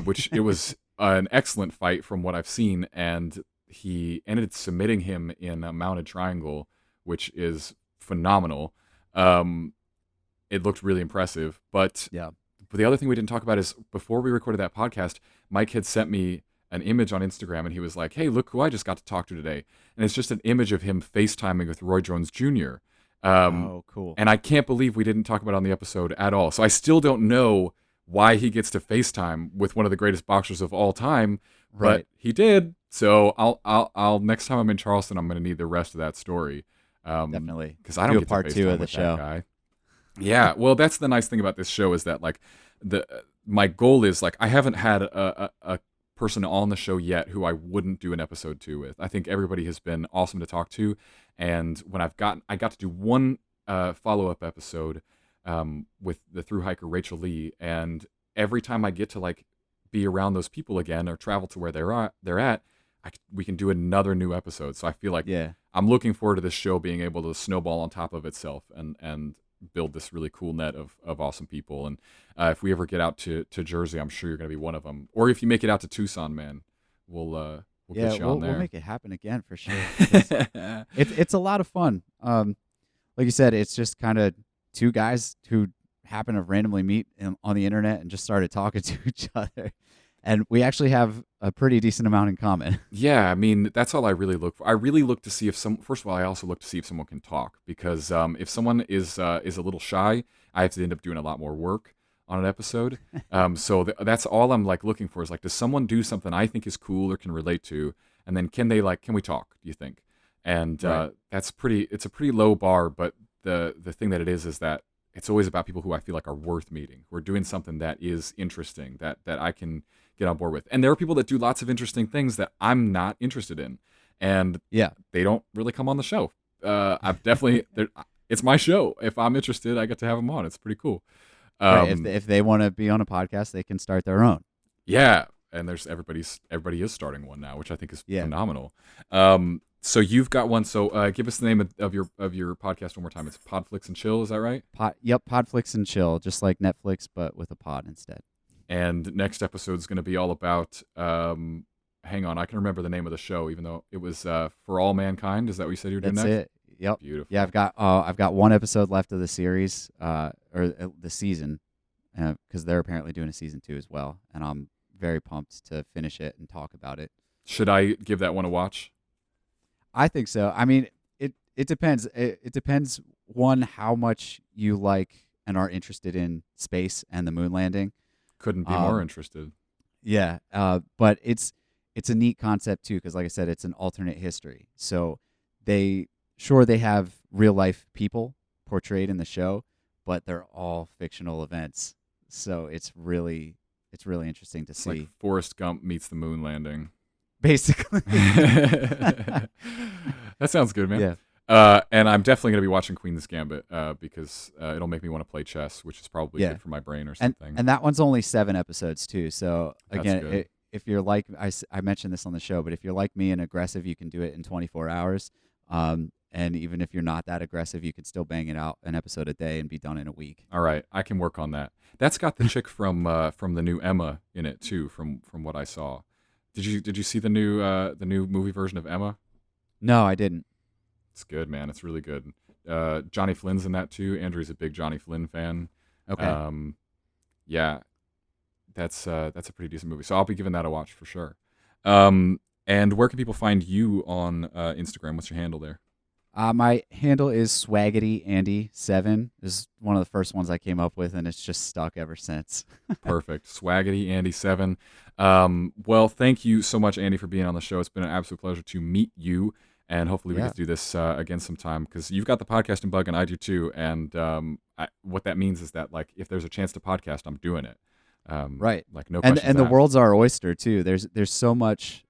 which it was an excellent fight from what I've seen, and he ended submitting him in a mounted triangle, which is phenomenal. Um, it looked really impressive. Yeah. But the other thing we didn't talk about is before we recorded that podcast, Mike had sent me an image on Instagram and he was like, "Hey, look who I just got to talk to today." And it's just an image of him FaceTiming with Roy Jones Jr. Um, Oh, cool. and I can't believe we didn't talk about it on the episode at all. So I still don't know why he gets to FaceTime with one of the greatest boxers of all time, but Right. he did. So I'll next time I'm in Charleston, I'm going to need the rest of that story. Definitely. Because I don't Do a get to part 2 FaceTime of the with that show. guy. Yeah, well, that's the nice thing about this show is that like the my goal is like I haven't had a person on the show yet who I wouldn't do an episode 2 with. I think everybody has been awesome to talk to, and when I got to do one follow up episode with the thru hiker Rachel Lee, and every time I get to like be around those people again or travel to where they're at, we can do another new episode. So I feel like Yeah. I'm looking forward to this show being able to snowball on top of itself and build this really cool net of awesome people. And if we ever get out to Jersey, I'm sure you're going to be one of them. Or if you make it out to Tucson, man, we'll Yeah, get you we'll on we'll there. make it happen again for sure. 'Cause it's a lot of fun. Like you said, it's just kind of two guys who happen to randomly meet on the internet and just started talking to each other, and we actually have a pretty decent amount in common. Yeah, I mean, that's all I really look for. I really look to see if first of all, I also look to see if someone can talk because if someone is a little shy, I have to end up doing a lot more work on an episode. So that's all I'm like looking for is like, does someone do something I think is cool or can relate to? And then can we talk, do you think? And Right. it's a pretty low bar, but the thing that it is that it's always about people who I feel like are worth meeting, who are doing something that is interesting, that I can get on board with. And there are people that do lots of interesting things that I'm not interested in, and Yeah. they don't really come on the show. I've definitely it's my show. If I'm interested, I get to have them on. It's pretty cool. Right. If Um, they want to be on a podcast, they can start their own. yeah, and there's everybody is starting one now, which I think is Yeah. phenomenal. So you've got one. So give us the name of your podcast one more time. It's Podflix and Chill. Is that right? Yep. Podflix and chill, just like Netflix, but with a pod instead. And next episode is going to be all about. Hang on, I can remember the name of the show, even though it was For All Mankind. Is that what you said you were doing That's next? it. Yep. Beautiful. Yeah, I've got one episode left of the series, or the season, because they're apparently doing a season 2 as well, and I'm very pumped to finish it and talk about it. Should I give that one a watch? I think so. I mean, it depends. It depends, one, how much you like and are interested in space and the moon landing. Couldn't be more interested. Yeah, but it's a neat concept too, because like I said, it's an alternate history. So they have real life people portrayed in the show, but they're all fictional events. So it's really interesting to It's see. like Forrest Gump meets the moon landing. Basically. That sounds good, man. Yeah. And I'm definitely going to be watching Queen's Gambit because it'll make me want to play chess, which is probably good for my brain or something. And that one's only 7 episodes too. So again, That's if you're like I mentioned this on the show, but if you're like me and aggressive, you can do it in 24 hours. And even if you're not that aggressive, you could still bang it out an episode a day and be done in a week. All right, I can work on that. That's got the chick from the new Emma in it too, from what I saw. Did you see the new movie version of Emma? No, I didn't. It's good, man. It's really good. Johnny Flynn's in that too. Andrew's a big Johnny Flynn fan. Okay. Yeah, that's a pretty decent movie. So I'll be giving that a watch for sure. And where can people find you on Instagram? What's your handle there? My handle is SwaggetyAndy7. This is one of the first ones I came up with, and it's just stuck ever since. Perfect. SwaggetyAndy7. Well, thank you so much, Andy, for being on the show. It's been an absolute pleasure to meet you, and hopefully we get to do this again sometime, because you've got the podcasting bug and I do too. And what that means is that, like, if there's a chance to podcast, I'm doing it. Right. Like, no questions and the asked. world's our oyster too. There's so much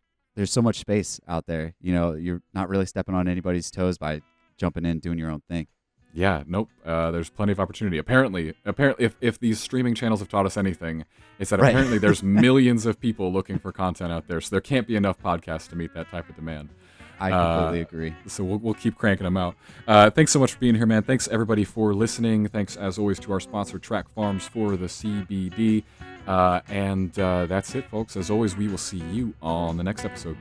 space out there. You know, you're not really stepping on anybody's toes by jumping in, doing your own thing. Yeah, nope. There's plenty of opportunity. Apparently, if these streaming channels have taught us anything, it's that apparently there's millions of people looking for content out there. So there can't be enough podcasts to meet that type of demand. I completely agree. So we'll keep cranking them out. Thanks so much for being here, man. Thanks everybody for listening. Thanks as always to our sponsor, Track Farms, for the CBD. And that's it, folks. As always, we will see you on the next episode.